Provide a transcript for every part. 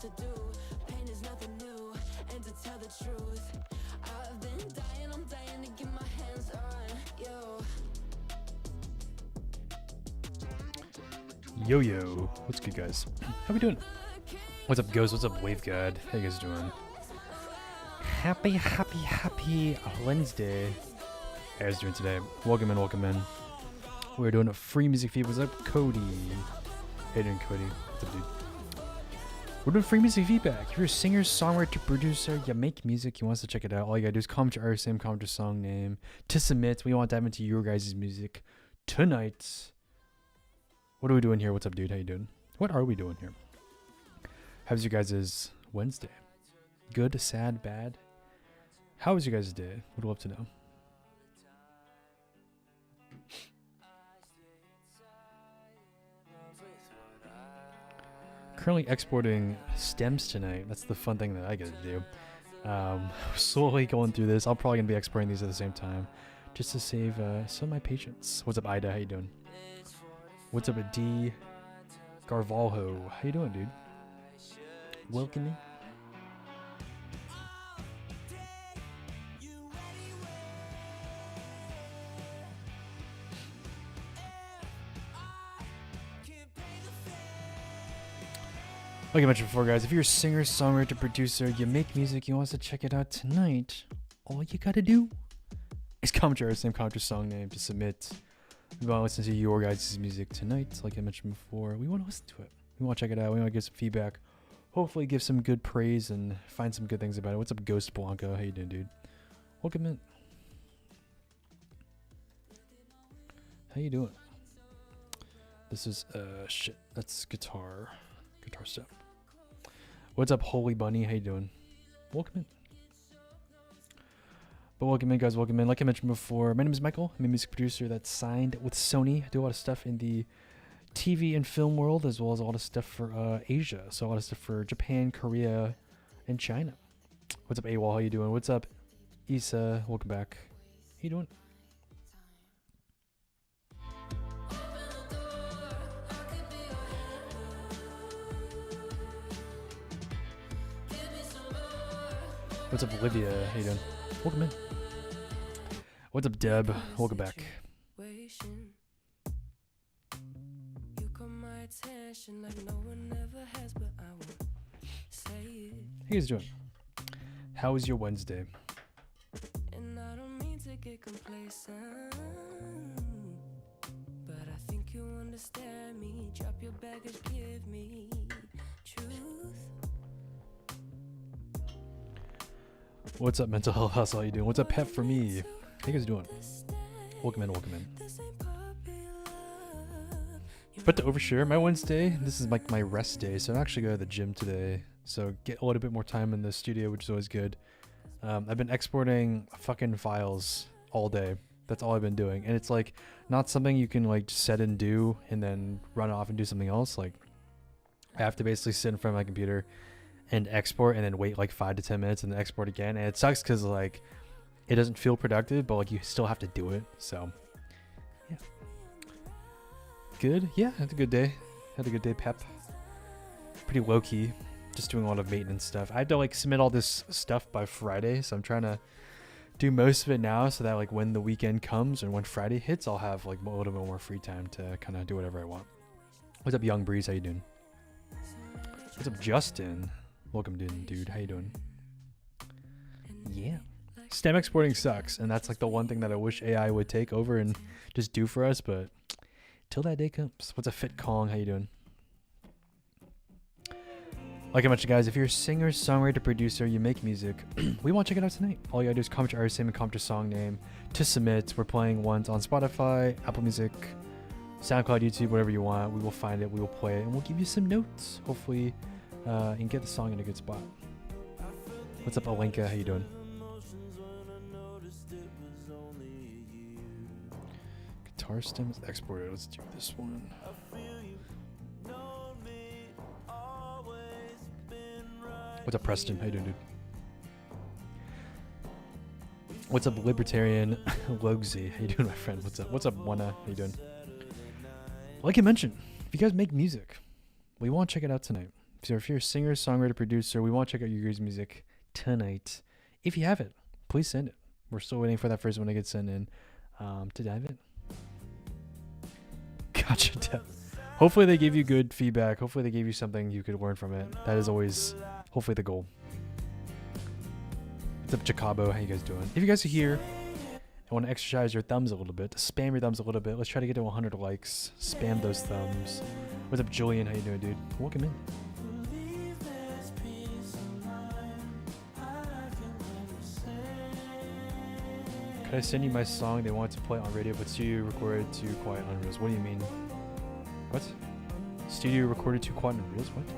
to do. Pain is nothing new, and to tell the truth, I've been dying, I'm dying to get my hands on you. Yo yo, what's good guys? How we doing? What's up Ghost? What's up Wave God? How you guys doing? Happy Wednesday. How you guys doing today? Welcome in. We're doing a free music feed. What's up Cody? How you doing Cody? What's up dude? We're doing free music feedback. If you're a singer, songwriter, producer, you make music, you want us to check it out, all you gotta do is comment your artist name, comment your song name to submit. We want to dive into your guys' music tonight. What are we doing here? What's up, dude? How you doing? What are we doing here? How's your guys' Wednesday? Good, sad, bad? How was your guys' day? Would love to know. Currently exporting stems tonight. That's the fun thing that I get to do. Slowly going through this. I'm probably gonna be exporting these at the same time, just to save some of my patience. What's up, Ida? How you doing? What's up, D Garvalho? How you doing, dude? Welcome. Like I mentioned before, guys, if you're a singer, songwriter, producer, you make music, you want us to check it out tonight, all you gotta do is comment your artist name, comment your song name to submit. We want to listen to your guys' music tonight. Like I mentioned before, we want to listen to it. We want to check it out. We want to get some feedback. Hopefully give some good praise and find some good things about it. What's up, Ghost Blanco? How you doing, dude? Welcome in. How you doing? This is, shit. That's guitar stuff. What's up, Holy Bunny? How you doing? Welcome in. But welcome in, guys. Welcome in. Like I mentioned before, my name is Michael. I'm a music producer that's signed with Sony. I do a lot of stuff in the TV and film world, as well as a lot of stuff for Asia. So a lot of stuff for Japan, Korea, and China. What's up, AWOL? How you doing? What's up, Issa? Welcome back. How you doing? What's up, Olivia? How you doing? Welcome in. What's up, Deb? Welcome back. How you guys doing? How was your Wednesday? And I don't mean to get complacent, but I think you understand me. Drop your baggage, give me truth. What's up, Mental Health Hustle? How you doing? What's up, Pep for me? How you guys doing? Welcome in. But to overshare, my Wednesday, this is like my rest day, so I'm actually going to the gym today. So get a little bit more time in the studio, which is always good. I've been exporting fucking files all day. That's all I've been doing. And it's like not something you can like set and do and then run off and do something else. Like I have to basically sit in front of my computer and export and then wait like 5 to 10 minutes and then export again. And it sucks because like it doesn't feel productive, but like you still have to do it. So yeah. Good. Yeah, had a good day. Pep. Pretty low key. Just doing a lot of maintenance stuff. I have to like submit all this stuff by Friday, so I'm trying to do most of it now so that like when the weekend comes and when Friday hits, I'll have like a little bit more free time to kind of do whatever I want. What's up, Young Breeze? How you doing? What's up, Justin? Welcome, dude. How you doing? Yeah. STEM exporting sucks, and that's like the one thing that I wish AI would take over and just do for us, but till that day comes. What's a Fit Kong? How you doing? Like I mentioned, guys, if you're a singer, songwriter, producer, you make music, we want to check it out tonight. All you gotta do is comment your artist name and comment your song name to submit. We're playing ones on Spotify, Apple Music, SoundCloud, YouTube, whatever you want. We will find it, we will play it, and we'll give you some notes, hopefully, and get the song in a good spot. What's up, Alenka? How you doing? Guitar stem is exported. Let's do this one. What's up, Preston? How you doing, dude? What's up, Libertarian Logsy? How you doing, my friend? What's up? What's up, Wanna? How you doing? Like I mentioned, if you guys make music, we want to check it out tonight. So if you're a singer, songwriter, producer, we want to check out your guys' music tonight. If you have it, please send it. We're still waiting for that first one to get sent in to dive in. Gotcha, Deb. Hopefully they gave you good feedback. Hopefully they gave you something you could learn from it. That is always, hopefully, the goal. What's up, Jacobo? How you guys doing? If you guys are here and want to exercise your thumbs a little bit, spam your thumbs a little bit. Let's try to get to 100 likes. Spam those thumbs. What's up, Julian? How you doing, dude? Welcome in. Could I send you my song they want to play on radio, but studio recorded too quiet on Reels? What do you mean? What? Studio recorded too quiet on Reels? What? Do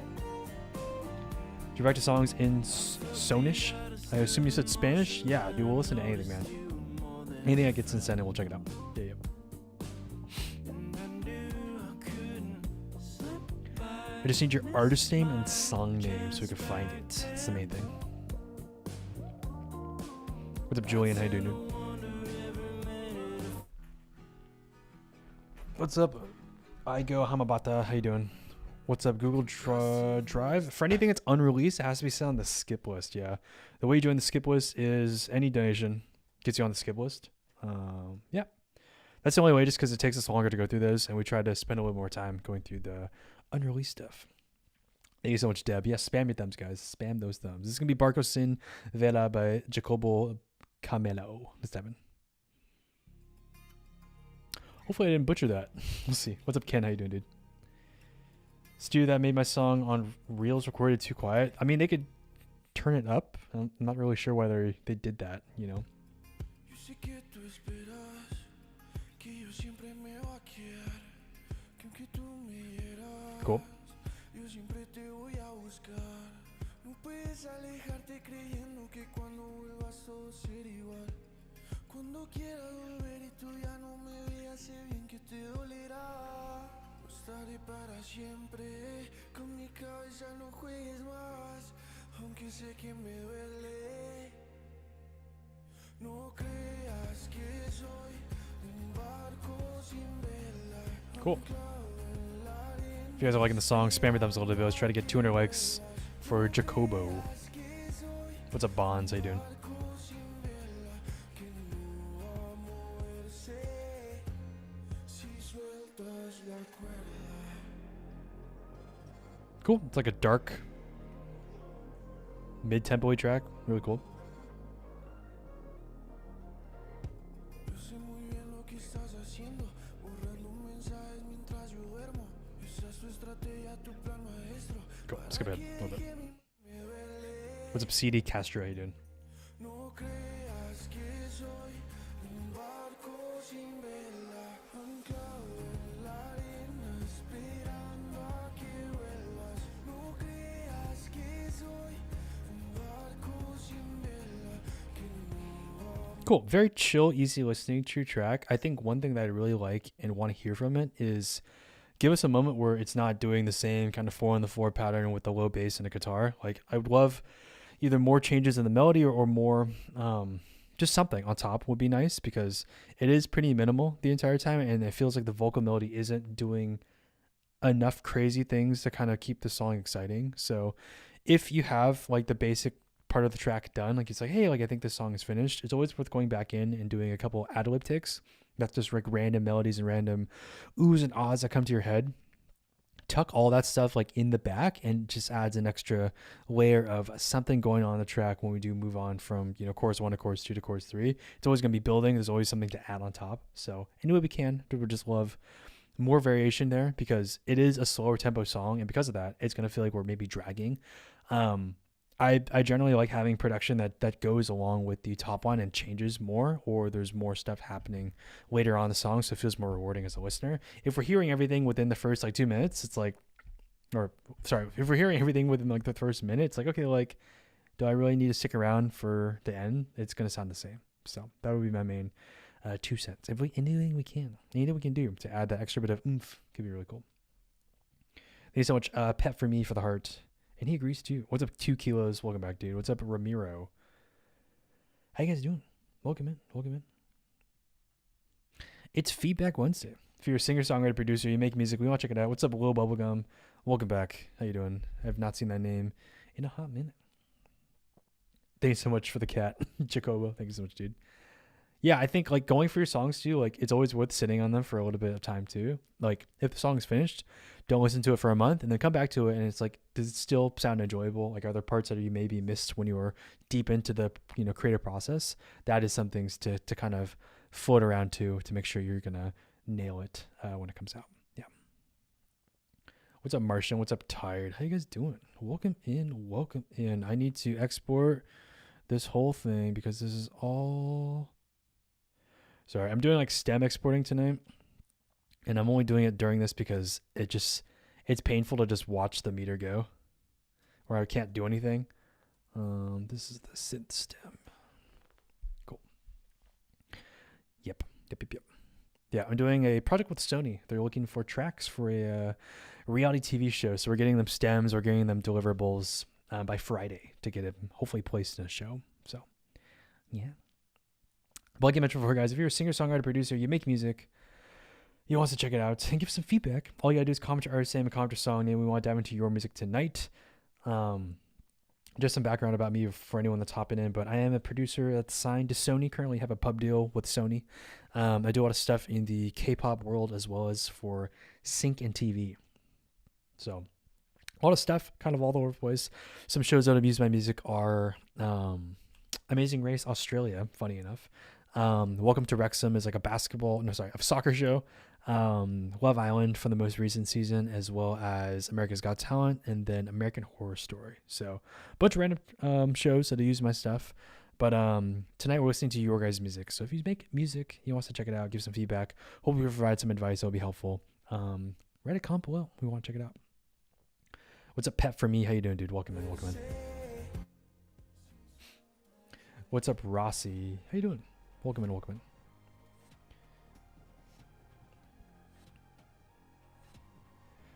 you write the songs in Sonish? I assume you said Spanish? Yeah, dude, we'll listen to anything, man. Anything that gets sent in, we'll check it out. Yeah. I just need your artist name and song name so we can find it. That's the main thing. What's up, Julian? How you doing, dude? What's up, Aigo Hamabata? How you doing? What's up, Google Drive? For anything that's unreleased, it has to be set on the skip list, yeah. The way you join the skip list is any donation gets you on the skip list. Yeah. That's the only way, just because it takes us longer to go through those, and we try to spend a little more time going through the unreleased stuff. Thank you so much, Deb. Yeah, spam your thumbs, guys. Spam those thumbs. This is going to be Barco Sin Vela by Jacobo Camelo. Let's dive in. Hopefully I didn't butcher that. We'll see. What's up, Ken? How you doing, dude? Stu, that made my song on Reels recorded too quiet. I mean, they could turn it up. I'm not really sure whether they did that, you know. Cool. Cuando quieras volver y tú ya no me veas, sé bien que te dolerá. No estaré para siempre, con mi cabeza no juegues más, aunque sé que me duele. No creas que soy un barco sin vela. Cool. If you guys are liking the song, spam your thumbs a little bit. Let's try to get 200 likes for Jacobo. What's up, Bonds? How you doing? Cool. It's like a dark mid-tempo track. Really cool. Cool. Skip ahead a little bit. What's up, CD Castro? How you doing? Cool. Very chill, easy listening, true track. I think one thing that I really like and want to hear from it is give us a moment where it's not doing the same kind of 4-on-the-4 pattern with the low bass and a guitar. Like, I would love either more changes in the melody or more just something on top would be nice, because it is pretty minimal the entire time, and it feels like the vocal melody isn't doing enough crazy things to kind of keep the song exciting. So if you have like the basic part of the track done, like it's like, hey, like I think this song is finished, it's always worth going back in and doing a couple ad-lib ticks. That's just like random melodies and random oohs and ahs that come to your head. Tuck all that stuff like in the back, and just adds an extra layer of something going on in the track when we do move on from, you know, chorus 1 to chorus 2 to chorus 3. It's always going to be building. There's always something to add on top. So any way we can, we would just love more variation there, because it is a slower tempo song, and because of that, it's going to feel like we're maybe dragging. I generally like having production that goes along with the top line and changes more, or there's more stuff happening later on in the song, so it feels more rewarding as a listener. If we're hearing everything within the first like 2 minutes, it's like, if we're hearing everything within like the first minute, it's like, okay, like, do I really need to stick around for the end? It's going to sound the same. So that would be my main 2 cents. Anything we can do to add that extra bit of oomph could be really cool. Thank you so much, Pet for Me for the heart. And he agrees too. What's up, 2 kilos? Welcome back, dude. What's up, Ramiro? How you guys doing? Welcome in. It's Feedback Wednesday. If you're a singer, songwriter, producer, you make music, we want to check it out. What's up, Lil Bubblegum? Welcome back. How you doing? I have not seen that name in a hot minute. Thanks so much for the cat, Jacobo. Thank you so much, dude. Yeah, I think like going for your songs too, like it's always worth sitting on them for a little bit of time too. Like if the song's finished, don't listen to it for a month and then come back to it and it's like, does it still sound enjoyable? Like are there parts that you maybe missed when you were deep into the creative process? That is some things to kind of float around to make sure you're gonna nail it when it comes out. Yeah. What's up, Martian? What's up, Tired? How you guys doing? Welcome in. Welcome in. I need to export this whole thing because this is all. Sorry, I'm doing like stem exporting tonight, and I'm only doing it during this because it's painful to just watch the meter go, or I can't do anything. This is the synth stem. Cool. Yep. Yeah, I'm doing a project with Sony. They're looking for tracks for a reality TV show, so we're getting them stems, we're getting them deliverables by Friday to get it hopefully placed in a show. So, yeah. But like I mentioned before, guys, if you're a singer, songwriter, producer, you make music, you want us to check it out and give some feedback, all you gotta do is comment your artist name and comment your song name. We want to dive into your music tonight. Just some background about me for anyone that's hopping in, but I am a producer that's signed to Sony. Currently have a pub deal with Sony. I do a lot of stuff in the K-pop world as well as for sync and TV. So a lot of stuff kind of all over the place. Some shows that have used my music are Amazing Race Australia, funny enough. Welcome to Wrexham is like a soccer show. Love Island for the most recent season, as well as America's Got Talent, and then American Horror Story. So a bunch of random shows that use my stuff. But tonight we're listening to your guys' music. So if you make music, you want us to check it out, give some feedback, hope we provide some advice, it'll be helpful. Write a comment below. We want to check it out. What's up, Pet for me? How you doing, dude? Welcome in. What's up, Rossi? How you doing? Welcome in.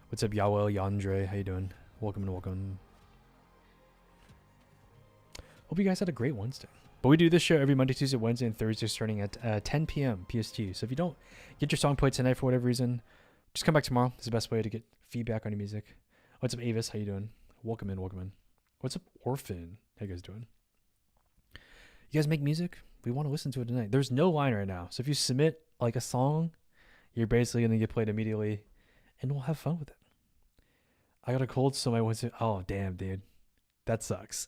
What's up, Yawel Yandre? How you doing? Welcome. Hope you guys had a great Wednesday. But we do this show every Monday, Tuesday, Wednesday, and Thursday starting at 10 p.m. PST. So if you don't get your song played tonight for whatever reason, just come back tomorrow. It's the best way to get feedback on your music. What's up, Avis? How you doing? Welcome in. What's up, Orphan? How you guys doing? You guys make music? We want to listen to it tonight. There's no line right now. So if you submit like a song, you're basically going to get played immediately, and we'll have fun with it. I got a cold, so my Wednesday. Oh, damn, dude. That sucks.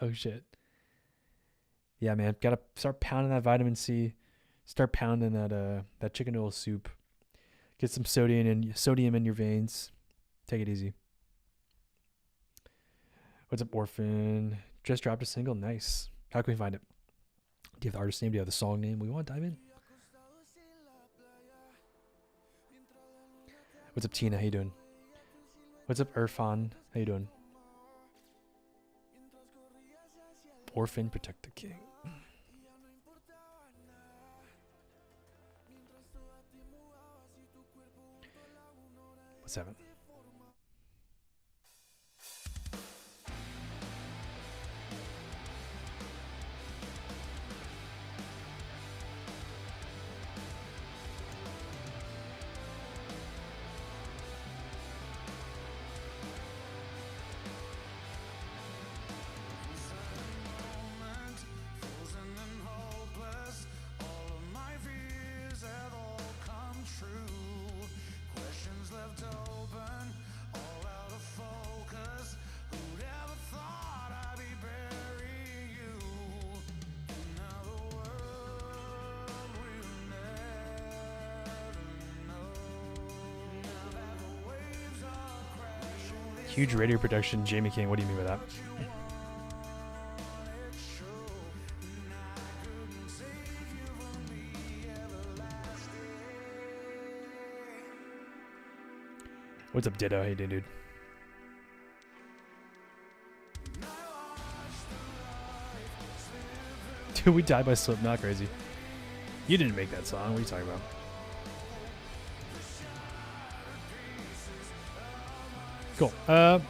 Oh, shit. Yeah, man. Got to start pounding that vitamin C. Start pounding that chicken noodle soup. Get some sodium in your veins. Take it easy. What's up, Orphan? Just dropped a single. Nice. How can we find it? Do you have the artist name? Do you have the song name? We want to dive in. What's up, Tina? How you doing? What's up, Irfan? How you doing? Orphan, protect the king. What's happening? Huge radio production. Jamie King, what do you mean by that? What's up, Ditto? Hey, dude. Dude, we died by Slipknot. Crazy. You didn't make that song. What are you talking about? Cool. Thank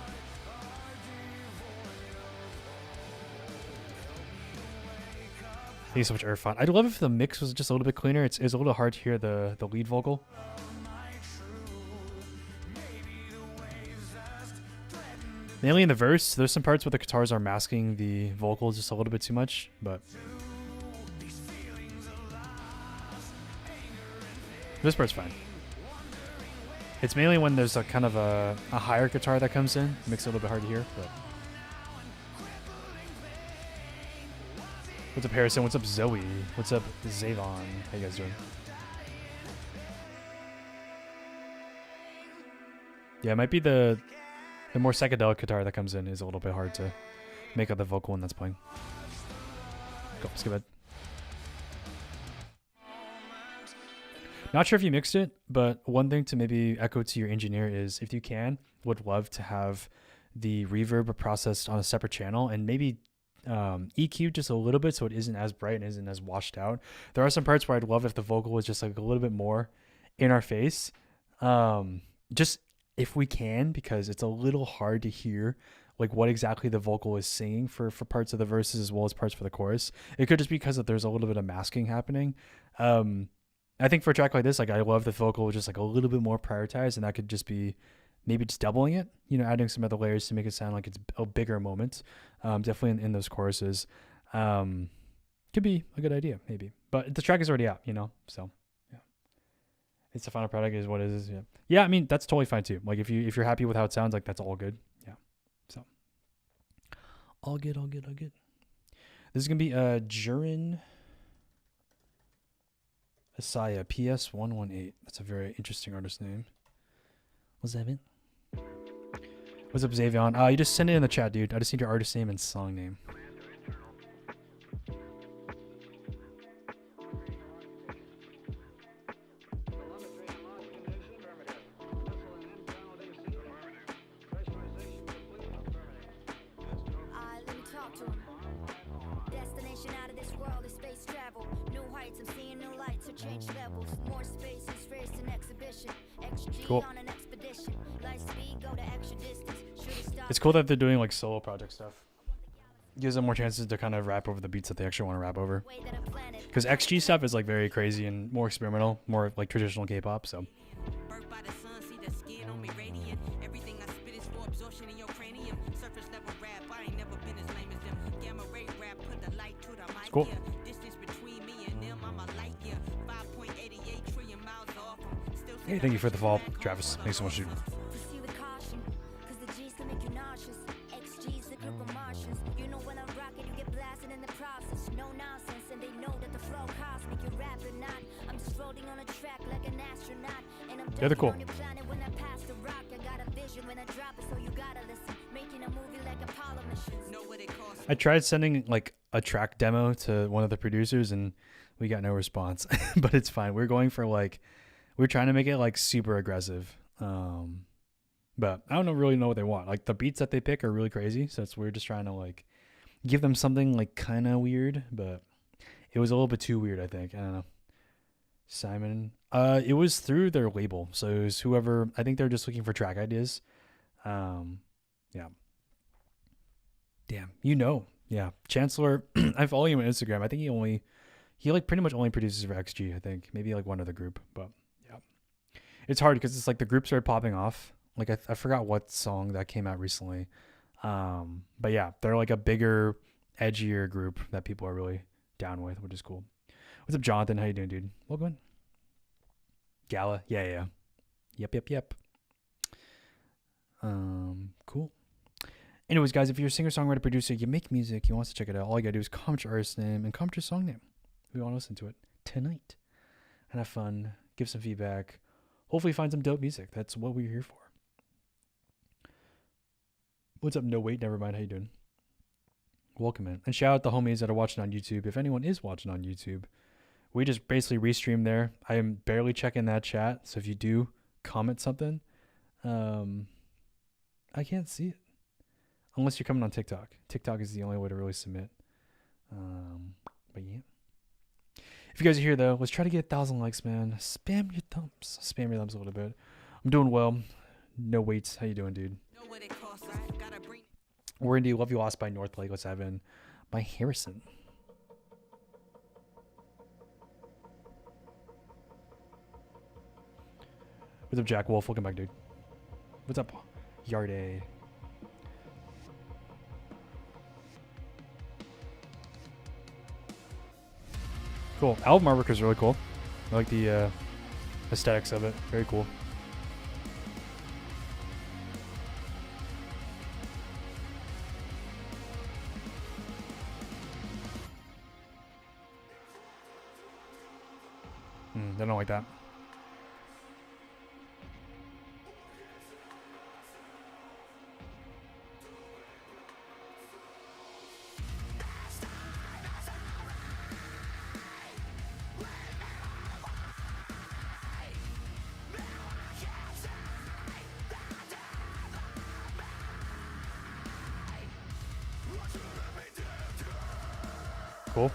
you so much, Irfan. I'd love if the mix was just a little bit cleaner. It's a little hard to hear the lead vocal. Mainly in the verse. There's some parts where the guitars are masking the vocals just a little bit too much, but this part's fine. It's mainly when there's a kind of a higher guitar that comes in. It makes it a little bit hard to hear, but. What's up, Harrison? What's up, Zoe? What's up, Zavon? How you guys doing? Yeah, it might be the more psychedelic guitar that comes in is a little bit hard to make out the vocal when that's playing. Go, skip it. Not sure if you mixed it, but one thing to maybe echo to your engineer is if you can, would love to have the reverb processed on a separate channel and maybe EQ just a little bit so it isn't as bright and isn't as washed out. There are some parts where I'd love if the vocal was just like a little bit more in our face. Just if we can, because it's a little hard to hear like what exactly the vocal is singing for parts of the verses as well as parts for the chorus. It could just be because there's a little bit of masking happening. I think for a track like this, like I love the vocal just like a little bit more prioritized, and that could just be maybe just doubling it, you know, adding some other layers to make it sound like it's a bigger moment. Definitely in those choruses. Could be a good idea, maybe. But the track is already out, you know, so yeah. It's the final product is what it is, yeah. Yeah, I mean, that's totally fine too. Like if you're happy with how it sounds, like that's all good. Yeah. So all good. This is gonna be Jurin Asaya PS118. That's a very interesting artist name. What's that mean? What's up, Xavion? You just send it in the chat, dude. I just need your artist name and song name. Let me talk to him. Destination out of this world is space travel. New heights, I'm seeing new lights, so change levels. More space is first an exhibition. XG Cool. on an expedition. Light speed, go to extra distance. It's cool that they're doing like solo project stuff. Gives them more chances to kind of rap over the beats that they actually want to rap over. Because XG stuff is like very crazy and more experimental, more like traditional K-pop. So. Birth by the sun, see the skin on me radiant. Everything I spit is for absorption in your cranium. Surface level rap, I ain't never been as lame as them. Gamma ray rap, put the light to the mic. Cool. Distance between me and them, I'm a light year. 5.88 trillion miles off. Still Hey, thank you for the follow, Travis. Thanks so much, dude. Proceed with caution, 'cause the G's can make you nauseous. XG's the group of Martians. You know when I'm rocking, you get blasted in the process. No nonsense, and they know that the flow cosmic. You rap or not, I'm just floating on a track like an astronaut. And I'm Yeah, they're cool. on your planet when I pass the rock. I got a vision when I drop it, so you gotta listen. Making a movie like Apollo missions. know what it costs. I tried sending like a track demo to one of the producers and we got no response. But it's fine. We're going for like, we're trying to make it like super aggressive. But I don't really know what they want. Like the beats that they pick are really crazy. So we're just trying to like give them something like kind of weird, but it was a little bit too weird, I think. I don't know. Simon. It was through their label. So it was whoever, I think they're just looking for track ideas. Yeah. Damn, you know. Yeah. Chancellor, I follow him on Instagram. I think he like pretty much only produces for XG, I think. Maybe like one other group, but yeah. It's hard because it's like the group started popping off. Like I forgot what song that came out recently. But yeah, they're like a bigger, edgier group that people are really down with, which is cool. What's up, Jonathan? How you doing, dude? Welcome in. Gala. Yeah. Yep. Cool. Anyways, guys, if you're a singer, songwriter, producer, you make music, you want to check it out, all you gotta do is comment your artist name and comment your song name. We want to listen to it tonight and have fun, give some feedback, hopefully find some dope music. That's what we're here for. What's up? No, wait, never mind. How you doing? Welcome in. And shout out the homies that are watching on YouTube. If anyone is watching on YouTube, we just basically restream there. I am barely checking that chat. So if you do comment something, I can't see it. Unless you're coming on TikTok. TikTok is the only way to really submit. But yeah. If you guys are here, though, let's try to get 1,000 likes, man. Spam your thumbs. Spam your thumbs a little bit. I'm doing well. No weights. How you doing, dude? Know what it costs, right? Gotta bring. We're into Love You Lost by North Lake. Let's have in by Harrison. What's up, Jack Wolf? Welcome back, dude. What's up, Yarday? Cool. Album artwork is really cool. I like the aesthetics of it. Very cool. I don't like that. Cool.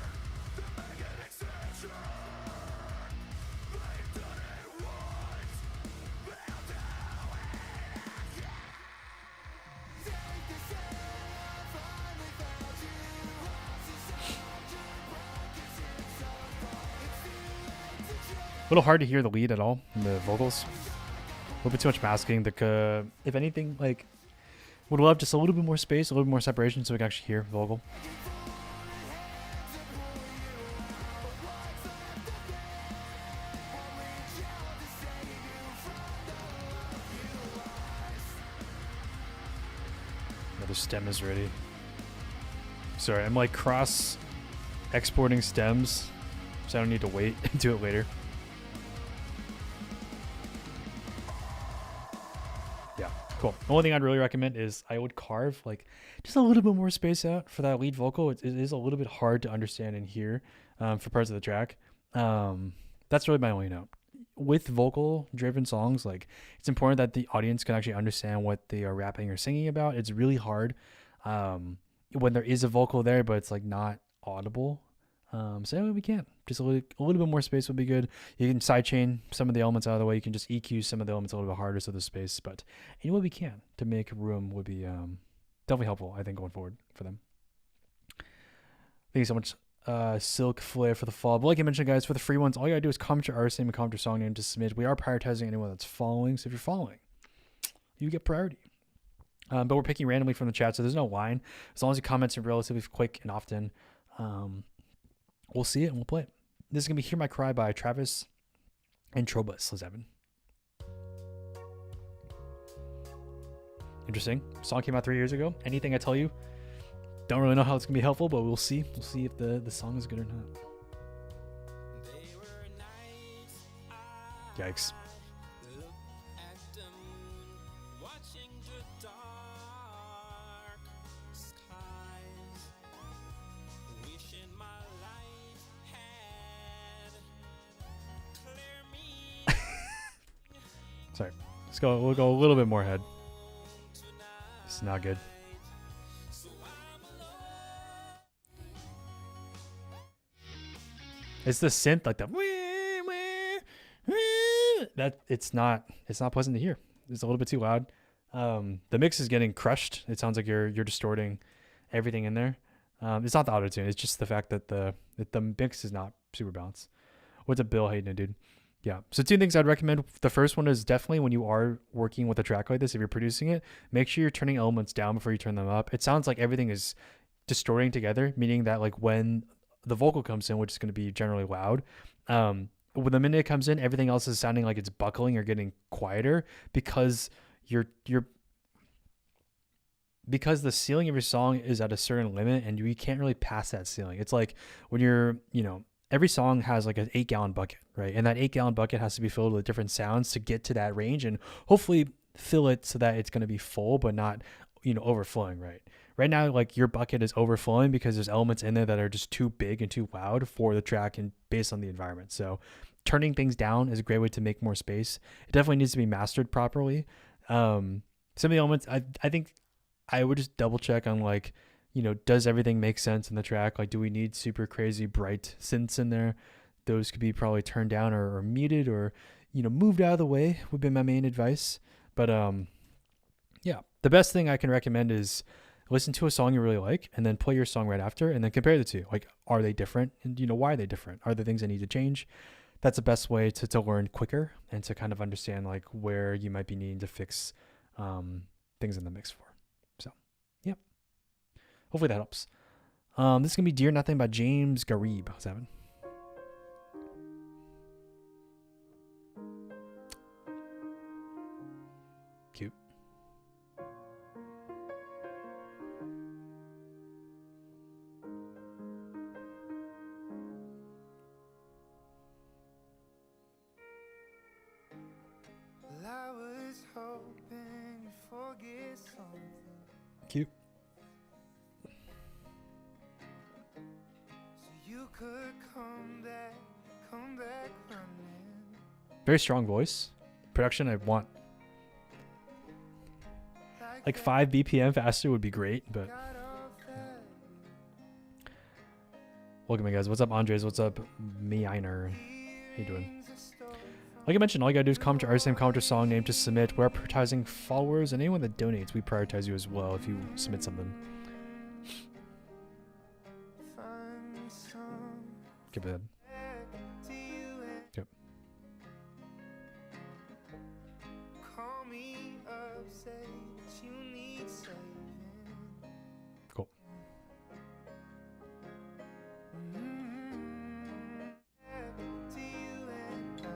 A little hard to hear the lead at all in the vocals. A little bit too much masking. If anything, like, would love just a little bit more space, a little bit more separation, so we can actually hear the vocal. Another stem is ready. Sorry, I'm like cross exporting stems, so I don't need to wait and do it later. Cool. The only thing I'd really recommend is I would carve like just a little bit more space out for that lead vocal. It is a little bit hard to understand and hear for parts of the track. That's really my only note. With vocal driven songs, like it's important that the audience can actually understand what they are rapping or singing about. It's really hard when there is a vocal there, but it's like not audible. So anyway, we can. Just a little bit more space would be good. You can sidechain some of the elements out of the way. You can just EQ some of the elements a little bit harder so there's space. But anyway, we can to make room would be definitely helpful, I think, going forward for them. Thank you so much, Silk Flare, for the follow. But like I mentioned, guys, for the free ones, all you gotta do is comment your artist name and comment your song name to submit. We are prioritizing anyone that's following. So if you're following, you get priority. But we're picking randomly from the chat, so there's no line. As long as you comment it relatively quick and often, we'll see it and we'll play it. This is going to be Hear My Cry by Travis and Trobus Lezevin. Interesting. Song came out 3 years ago. Anything I tell you, don't really know how it's going to be helpful, but we'll see. We'll see if the song is good or not. Yikes. Sorry. We'll go a little bit more ahead. It's not good. It's the synth, like the that it's not pleasant to hear. It's a little bit too loud. The mix is getting crushed. It sounds like you're distorting everything in there. It's not the auto tune. It's just the fact that the mix is not super balanced. What's up, Bill Hayden, dude? Yeah. So 2 things I'd recommend. The first one is definitely when you are working with a track like this, if you're producing it, make sure you're turning elements down before you turn them up. It sounds like everything is distorting together, meaning that like when the vocal comes in, which is going to be generally loud, when the minute it comes in, everything else is sounding like it's buckling or getting quieter because because the ceiling of your song is at a certain limit and you can't really pass that ceiling. It's like when you're, every song has like an 8-gallon bucket, right? And that 8-gallon bucket has to be filled with different sounds to get to that range and hopefully fill it so that it's going to be full, but not, overflowing, right? Right now, like your bucket is overflowing because there's elements in there that are just too big and too loud for the track and based on the environment. So turning things down is a great way to make more space. It definitely needs to be mastered properly. Some of the elements, I think I would just double check on like, does everything make sense in the track? Like, do we need super crazy bright synths in there? Those could be probably turned down or muted or, moved out of the way would be my main advice. But yeah, the best thing I can recommend is listen to a song you really like and then play your song right after and then compare the two. Like, are they different? And, why are they different? Are there things I need to change? That's the best way to learn quicker and to kind of understand like where you might be needing to fix things in the mix for. So, yep. Hopefully that helps. This is going to be Dear Nothing by James Garib. 7. could come back running. Very strong voice. Production I want. Like 5 BPM faster would be great, but Got off that welcome in, guys. What's up, Andres? What's up, Meiner? How you doing? things a story Like I mentioned, all you gotta do is comment your RSM, comment your song name to submit. We're prioritizing followers, and anyone that donates, we prioritize you as well if you submit something. find some Give it. back to you and Yep. call me up, say that you need saving. Cool. Back to you and I.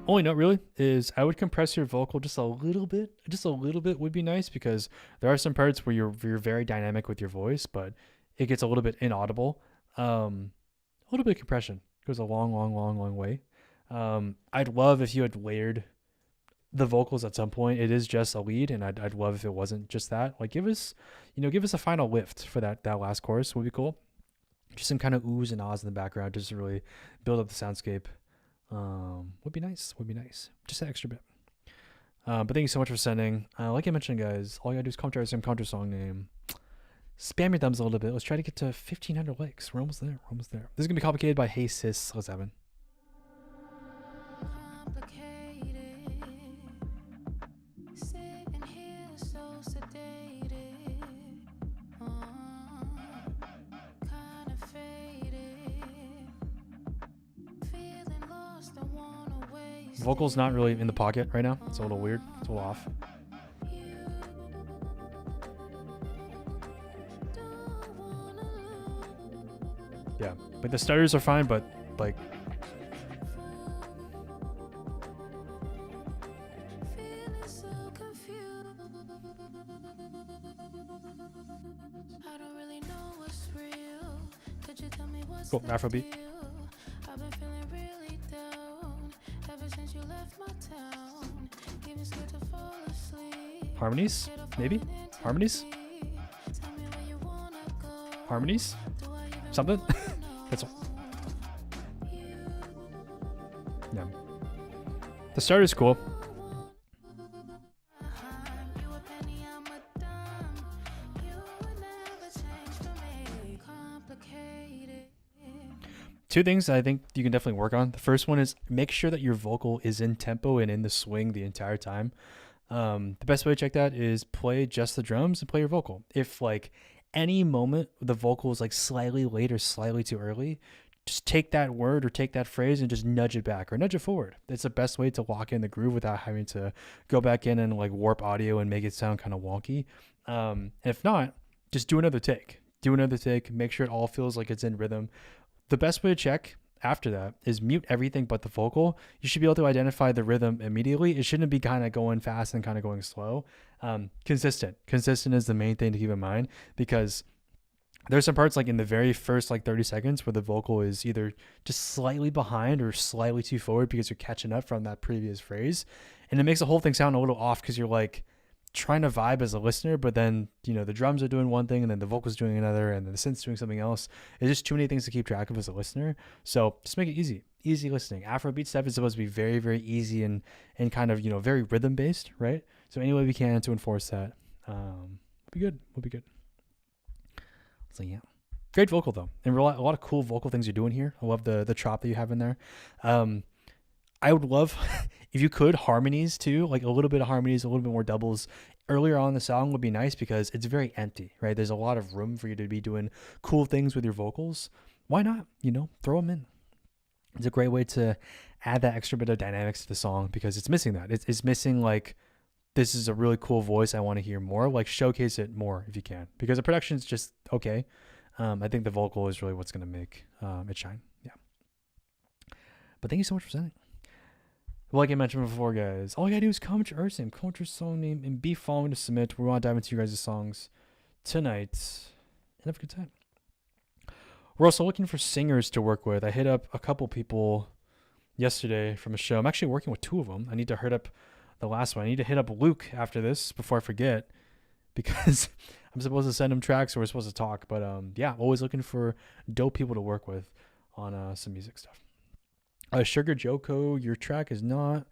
Only note really is I would compress your vocal just a little bit. Just a little bit would be nice because there are some parts where you're very dynamic with your voice, but it gets a little bit inaudible. A little bit of compression goes a long way. I'd love if you had layered the vocals at some point. It is just a lead, and I'd love if it wasn't just that. Like give us a final lift for that last chorus would be cool. Just some kind of oohs and ahs in the background just to really build up the soundscape. Would be nice. Just an extra bit. But thank you so much for sending. Like I mentioned, guys, all you gotta do is comment your counter song name. Spam your thumbs a little bit. Let's try to get to 1,500 likes. We're almost there. This is gonna be complicated by Hey Sis. Let's have it. Complicated, sitting here so sedated, kinda faded, feeling lost, I wanna waste Vocals not really in the pocket right now. It's a little weird. It's a little off. you. Don't wanna lose. Yeah, like the stutters are fine, but like Feeling so confused. I don't really know what's real. Could you tell me what's cool. the Afrobeat. deal? I've been feeling really down ever since you left my town. Even scared to fall asleep. Harmonies, Scared of maybe. falling into Harmonies, deep. Tell me where you wanna go. harmonies, Do I even something. wanna That's all. know? You Yeah. The start is cool. You a penny, I'm a dime. You would never change for me. Complicated. Two things I think you can definitely work on. The first one is make sure that your vocal is in tempo and in the swing the entire time. The best way to check that is play just the drums and play your vocal. If like any moment the vocal is like slightly late or slightly too early, just take that word or take that phrase and just nudge it back or nudge it forward. It's the best way to lock in the groove without having to go back in and like warp audio and make it sound kind of wonky. If not, just do another take. Make sure it all feels like it's in rhythm. The best way to check after that is mute everything but the vocal. You should be able to identify the rhythm immediately. It shouldn't be kind of going fast and kind of going slow. Consistent is the main thing to keep in mind, because there's some parts like in the very first like 30 seconds where the vocal is either just slightly behind or slightly too forward because you're catching up from that previous phrase. And it makes the whole thing sound a little off because you're like trying to vibe as a listener, but then, you know, the drums are doing one thing and then the vocals doing another and then the synth's doing something else. It's just too many things to keep track of as a listener. So just make it easy listening. Afrobeat stuff is supposed to be very, very easy and kind of, you know, very rhythm based, right? So any way we can to enforce that, will be good. So yeah, great vocal though. And a lot of cool vocal things you're doing here. I love the chop that you have in there. I would love if you could harmonies too, like a little bit of harmonies, a little bit more doubles earlier on in the song would be nice because it's very empty, right? There's a lot of room for you to be doing cool things with your vocals. Why not, you know, throw them in. It's a great way to add that extra bit of dynamics to the song because it's missing that. It's missing like, this is a really cool voice. I want to hear more. Like showcase it more if you can, because the production's just okay. I think the vocal is really what's going to make it shine. Yeah. But thank you so much for sending. Like I mentioned before, guys, all you gotta do is comment your artist name, comment your song name, and be following to submit. We want to dive into you guys' songs tonight and have a good time. We're also looking for singers to work with. I hit up a couple people yesterday from a show. I'm actually working with two of them. I need to hit up the last one. I need to hit up Luke after this before I forget, because I'm supposed to send him tracks or we're supposed to talk. But yeah, always looking for dope people to work with. on some music stuff. Sugar Joko, your track is not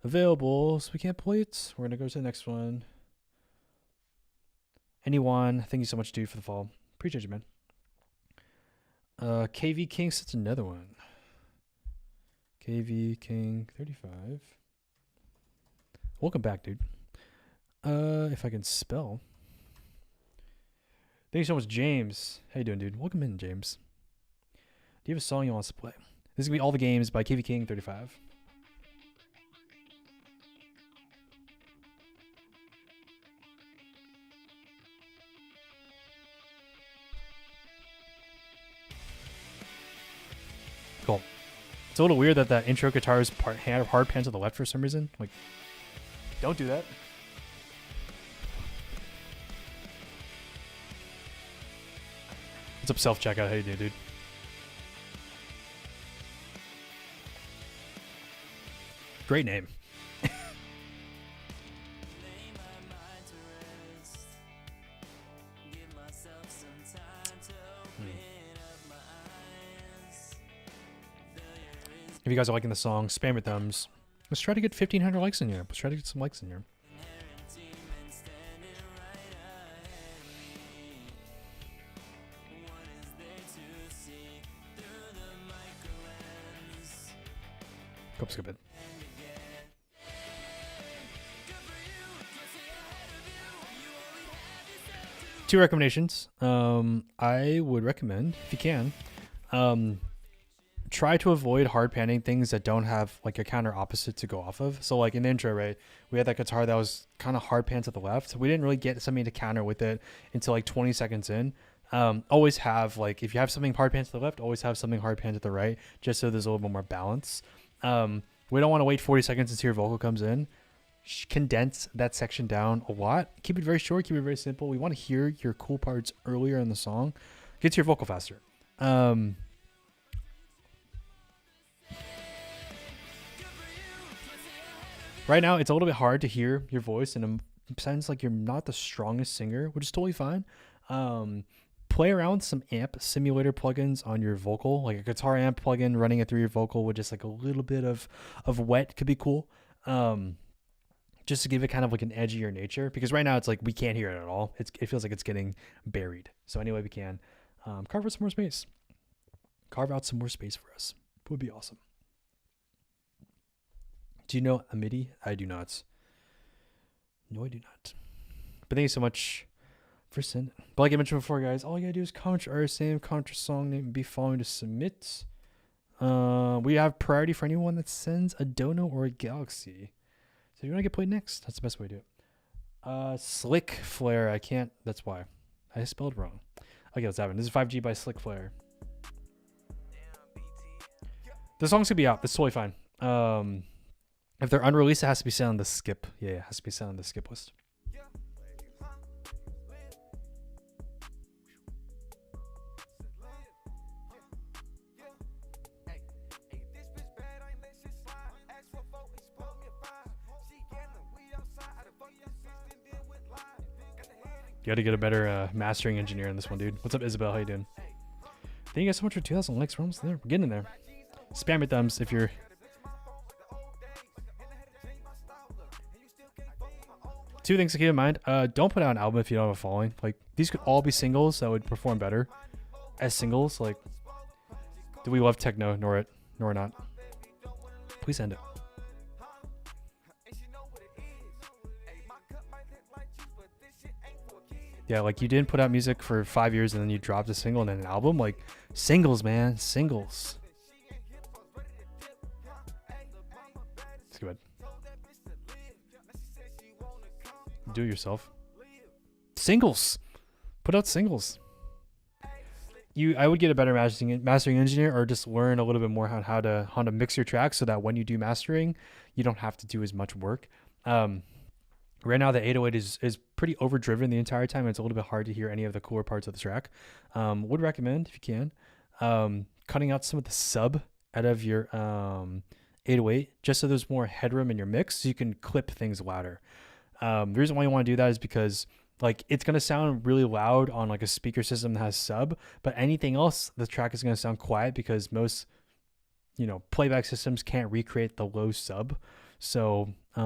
available, so we can't play it. We're gonna go to the next one. Anyone, thank you so much, dude, for the follow. Appreciate you, man. KV King sets another one. KV King 35. Welcome back, dude. If I can spell. Thank you so much, James. How you doing, dude? Welcome in, James. Do you have a song you want us to play? This is gonna be All the Games by KV King 35. Cool. It's a little weird that that intro guitar is hard pan to the left for some reason. Like, don't do that. What's up, self-checkout? How you doing, dude? Great name. If you guys are liking the song, spam your thumbs. Let's try to get 1,500 likes in here. Let's try to get some likes in here. Go skip it. Two recommendations. I would recommend, if you can, try to avoid hard panning things that don't have like a counter opposite to go off of. So like in the intro, right, we had that guitar that was kind of hard pan to the left. We didn't really get something to counter with it until like 20 seconds in. Always have, like, if you have something hard pan to the left, always have something hard pan to the right, just so there's a little bit more balance. We don't want to wait 40 seconds until your vocal comes in. Condense that section down a lot. Keep it very short, keep it very simple. We want to hear your cool parts earlier in the song. Get to your vocal faster. Right now, it's a little bit hard to hear your voice, and it sounds like you're not the strongest singer, which is totally fine. Play around with some amp simulator plugins on your vocal, like a guitar amp plugin running it through your vocal with just like a little bit of wet could be cool. Just to give it kind of like an edgier nature, because right now it's like we can't hear it at all. It feels like it's getting buried. So anyway, we can carve out some more space. Carve out some more space for us. It would be awesome. Do you know a MIDI? I do not. No, I do not. But thank you so much for sending. But like I mentioned before, guys, all you gotta do is comment your artist name, comment your song name, and be following to submit. We have priority for anyone that sends a Dono or a Galaxy. So if you want to get played next, that's the best way to do it. Slick Flare, I can't. That's why I spelled wrong. Okay, let's have it. This is 5G by Slick Flare. The song's gonna be out. That's totally fine. If they're unreleased, it has to be set on the skip. Yeah, it has to be set on the skip list. You got to get a better mastering engineer on this one, dude. What's up, Isabel? How you doing? Thank you guys so much for 2,000 likes. We're almost there. We're getting in there. Spam your thumbs if you're... Two things to keep in mind. Don't put out an album if you don't have a following. Like, these could all be singles that would perform better as singles. Like, do we love techno nor not? Please end it. Yeah, like you didn't put out music for 5 years and then you dropped a single and then an album. Like, singles, man, singles. Let's go ahead. Do it yourself. Singles. Put out singles. I would get a better mastering engineer, or just learn a little bit more on how to mix your tracks so that when you do mastering, you don't have to do as much work. Right now, the 808 is pretty overdriven the entire time. It's a little bit hard to hear any of the cooler parts of the track. Would recommend, if you can, cutting out some of the sub out of your 808, just so there's more headroom in your mix, so you can clip things louder. The reason why you want to do that is because Like it's gonna sound really loud on like a speaker system that has sub, but anything else, the track is gonna sound quiet because most, you know, playback systems can't recreate the low sub. So yeah,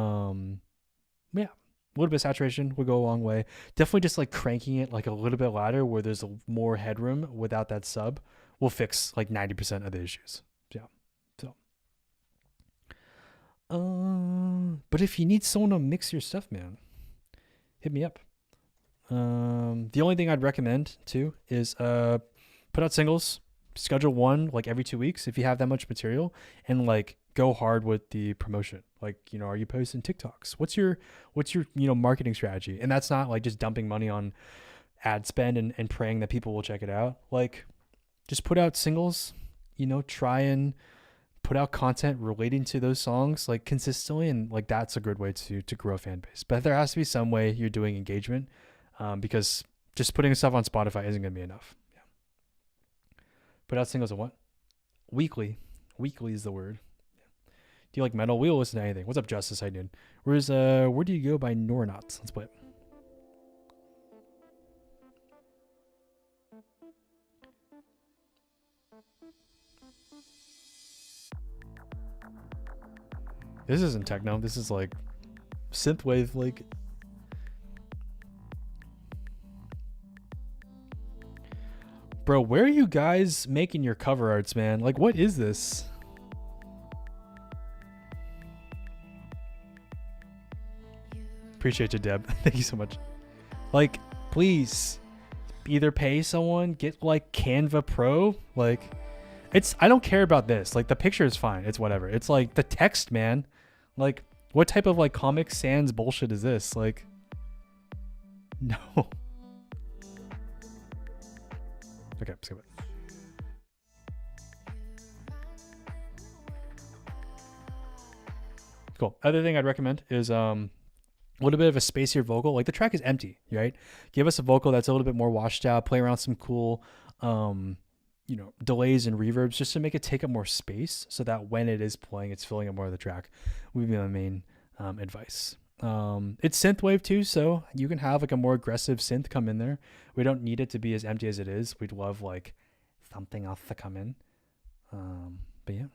a little bit of saturation would go a long way. Definitely just like cranking it like a little bit louder where there's more headroom without that sub will fix like 90% of the issues. Yeah. So but if you need someone to mix your stuff, man, hit me up. The only thing I'd recommend too is put out singles, schedule one like every 2 weeks if you have that much material, and like go hard with the promotion. Like, you know, are you posting TikToks? What's your you know, marketing strategy? And that's not like just dumping money on ad spend and praying that people will check it out. Like just put out singles, you know, try and put out content relating to those songs like consistently, and like that's a good way to grow a fan base. But there has to be some way you're doing engagement, because just putting stuff on Spotify isn't going to be enough. Yeah. Put out singles and what? Weekly. Weekly is the word. Yeah. Do you like metal? We'll listen to anything. What's up, Justice? How you doing? Where do you go by Nornauts? Let's play it. This isn't techno. This is like synthwave, like. Bro, where are you guys making your cover arts, man? Like, what is this? Appreciate you, Deb. Thank you so much. Like, please, either pay someone, get like Canva Pro. Like, I don't care about this. Like, the picture is fine. It's whatever. It's like the text, man. Like, what type of like Comic Sans bullshit is this? Like, no. Okay, skip it. Cool. Other thing I'd recommend is a little bit of a spacier vocal. Like the track is empty, right? Give us a vocal that's a little bit more washed out. Play around some cool, you know, delays and reverbs just to make it take up more space, so that when it is playing, it's filling up more of the track. Would be my main advice. It's synthwave too, so you can have like a more aggressive synth come in there. We don't need it to be as empty as it is. We'd love like something else to come in. But yeah,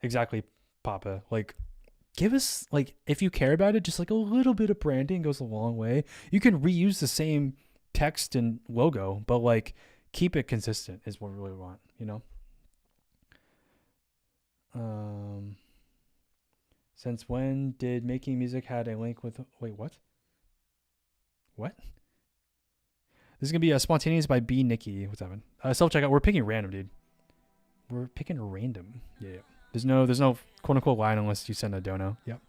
exactly, Papa. Like, give us, like, if you care about it, just like a little bit of branding goes a long way. You can reuse the same text and logo, but like keep it consistent is what we really want, you know. Since when did making music had a link with, wait, what? This is gonna be Spontaneous by B Nikki. What's happening? Self checkout. We're picking random, dude. We're picking random. Yeah. There's no quote unquote line unless you send a dono. Yep.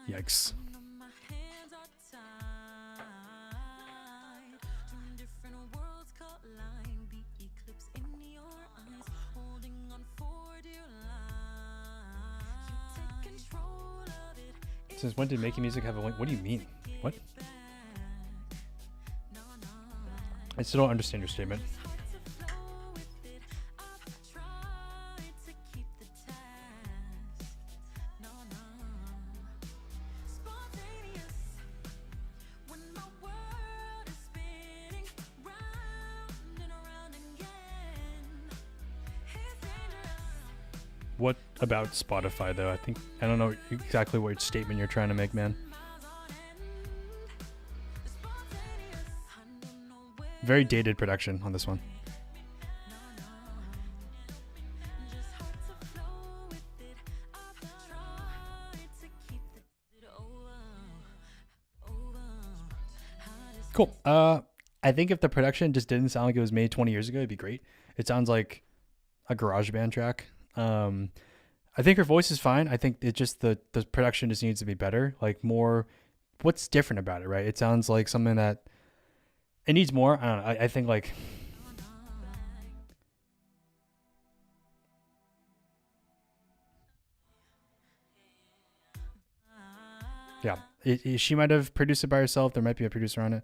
Yikes. Since when did making music have a link? What do you mean? What? I still don't understand your statement. What about Spotify though? I don't know exactly what statement you're trying to make, man. Very dated production on this one. Cool. I think if the production just didn't sound like it was made 20 years ago, it'd be great. It sounds like a GarageBand track. I think her voice is fine. I think it just the production just needs to be better. Like more, what's different about it, right? It sounds like something that it needs more. I don't know. I think like yeah, she might have produced it by herself. There might be a producer on it.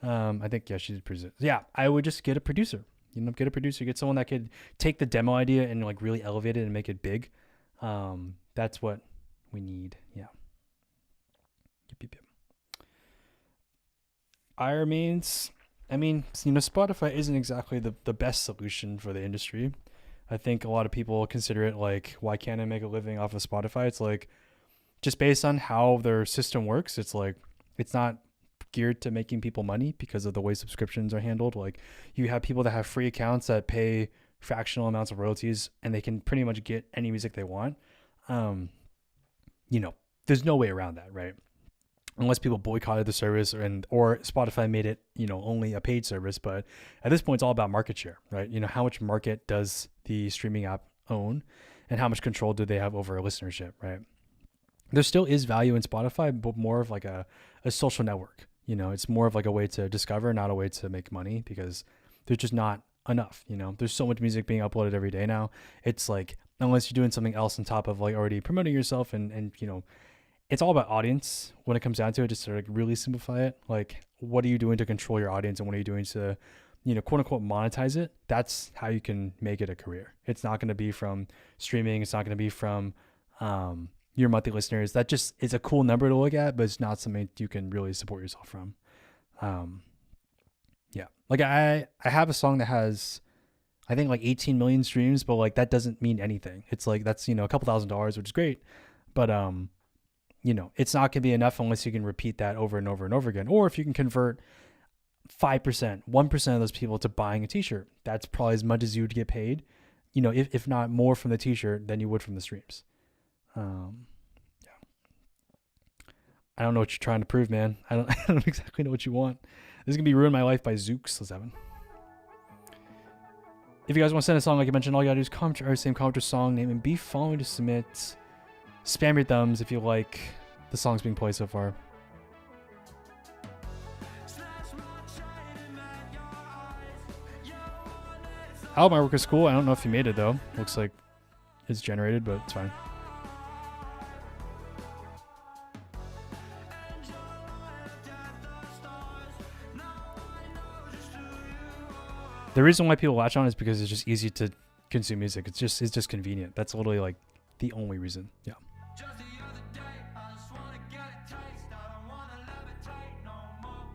I think yeah, she did produce it. Yeah, I would just get a producer. You know, get a producer, get someone that could take the demo idea and like really elevate it and make it big. That's what we need. Yeah. Yep. I mean, Spotify isn't exactly the best solution for the industry. I think a lot of people consider it like, why can't I make a living off of Spotify? It's like, just based on how their system works, it's like, it's not geared to making people money because of the way subscriptions are handled. Like, you have people that have free accounts that pay fractional amounts of royalties and they can pretty much get any music they want. There's no way around that, right? Unless people boycotted the service or Spotify made it, only a paid service. But at this point, it's all about market share, right? How much market does the streaming app own and how much control do they have over a listenership, right? There still is value in Spotify, but more of like a social network. It's more of like a way to discover, not a way to make money, because there's just not enough. There's so much music being uploaded every day now. It's like, unless you're doing something else on top of like already promoting yourself and it's all about audience when it comes down to it, just to like really simplify it. Like, what are you doing to control your audience and what are you doing to, quote unquote, monetize it? That's how you can make it a career. It's not going to be from streaming. It's not going to be from your monthly listeners. That just is a cool number to look at, but it's not something you can really support yourself from. Yeah. Like I have a song that has, I think like 18 million streams, but like that doesn't mean anything. It's like, that's, a couple $1,000s, which is great. But, it's not going to be enough unless you can repeat that over and over and over again. Or if you can convert 5%, 1% of those people to buying a t-shirt, that's probably as much as you would get paid, if not more from the t-shirt than you would from the streams. Yeah. I don't know what you're trying to prove, man. I don't exactly know what you want. This is going to be Ruin My Life by Zooks7. If you guys want to send a song, like I mentioned, all you got to do is comment our same comment or song name and be following to submit. Spam your thumbs if you like the songs being played so far. Oh, my work is cool. I don't know if you made it though. Looks like it's generated, but it's fine. The reason why people latch on is because it's just easy to consume music. It's just convenient. That's literally like the only reason. Yeah. Just the other day, I just wanna get a taste. I don't wanna levitate no more.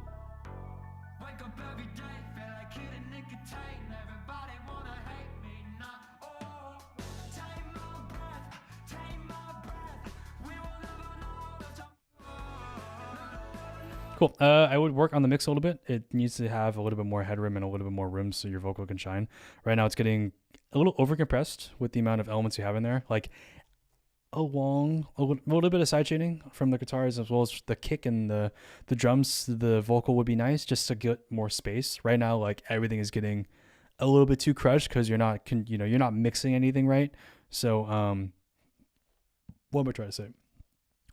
Wake up every day, feel like hitting nicotine. Everybody wanna hate me now. Oh, take my breath. We will never know the time. Cool. I would work on the mix a little bit. It needs to have a little bit more headroom and a little bit more room so your vocal can shine. Right now, it's getting a little overcompressed with the amount of elements you have in there. Like a little bit of side chaining from the guitars, as well as the kick and the drums. The vocal would be nice just to get more space. Right now, like everything is getting a little bit too crushed because you're not mixing anything right. So, what am I trying to say?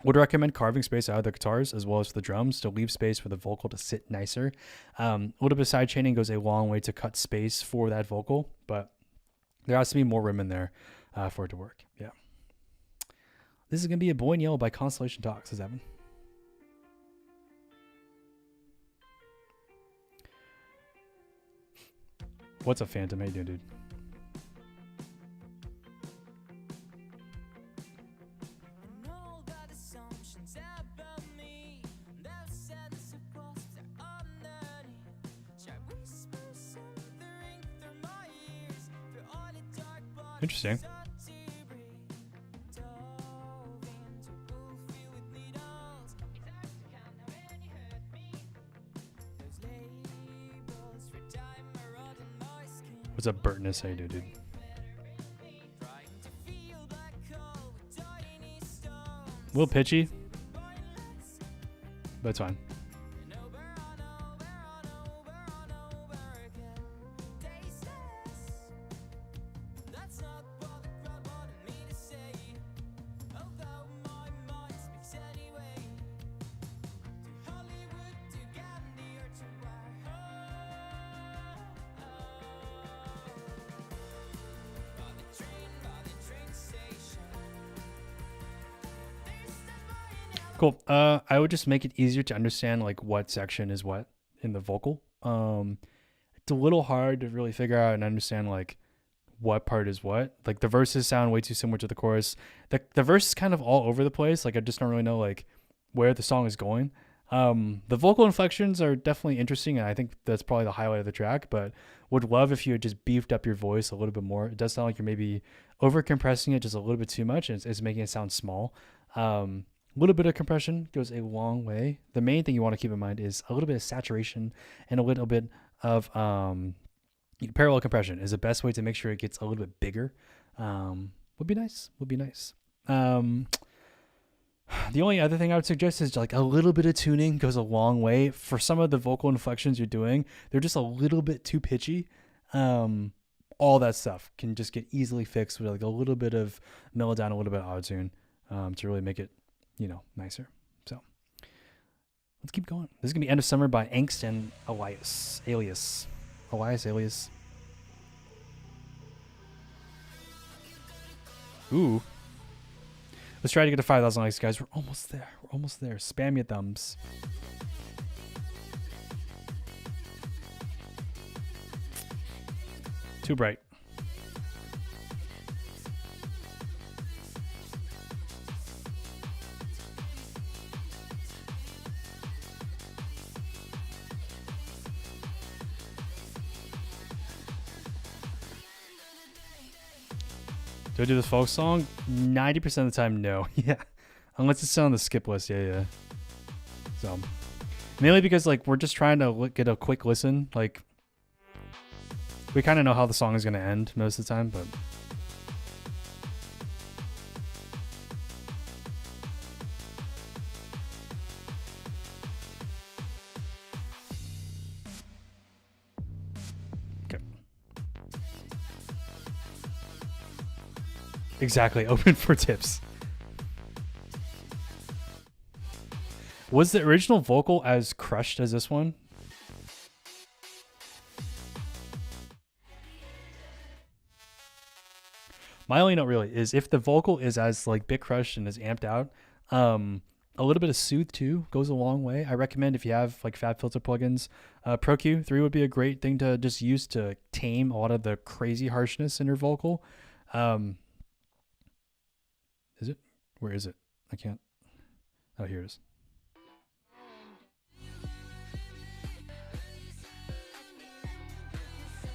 Would recommend carving space out of the guitars as well as the drums to leave space for the vocal to sit nicer. A little bit of side chaining goes a long way to cut space for that vocal, but there has to be more room in there for it to work. Yeah. This is going to be a Boy in Yellow by Constellation Talks, says Evan. What's up, Phantom? How you doing, dude? Interesting. What's up, Burtness? How you doing, dude? A little pitchy, but it's fine. Cool. I would just make it easier to understand like what section is what in the vocal. It's a little hard to really figure out and understand like what part is what. Like the verses sound way too similar to the chorus. The verse is kind of all over the place. Like I just don't really know like where the song is going. The vocal inflections are definitely interesting, and I think that's probably the highlight of the track, but would love if you had just beefed up your voice a little bit more. It does sound like you're maybe over compressing it just a little bit too much, and it's making it sound small. A little bit of compression goes a long way. The main thing you want to keep in mind is a little bit of saturation and a little bit of parallel compression is the best way to make sure it gets a little bit bigger. Would be nice. The only other thing I would suggest is like a little bit of tuning goes a long way. For some of the vocal inflections you're doing, they're just a little bit too pitchy. All that stuff can just get easily fixed with like a little bit of mellow down, a little bit of auto-tune to really make it, nicer. So let's keep going. This is going to be End of Summer by Angst and Alias. Ooh. Let's try to get to 5,000 likes, guys. We're almost there. Spam your thumbs. Too bright. Do I do this folk song? 90% of the time, no. Yeah. Unless it's on the skip list. Yeah. So, mainly because, like, we're just trying to get a quick listen. Like, we kind of know how the song is going to end most of the time, but... Exactly. Open for tips. Was the original vocal as crushed as this one? My only note really is if the vocal is as like bit crushed and is amped out, a little bit of soothe too goes a long way. I recommend if you have like FabFilter plugins, Pro Q3 would be a great thing to just use to tame a lot of the crazy harshness in your vocal. Is it? Where is it? I can't. Oh, here it is.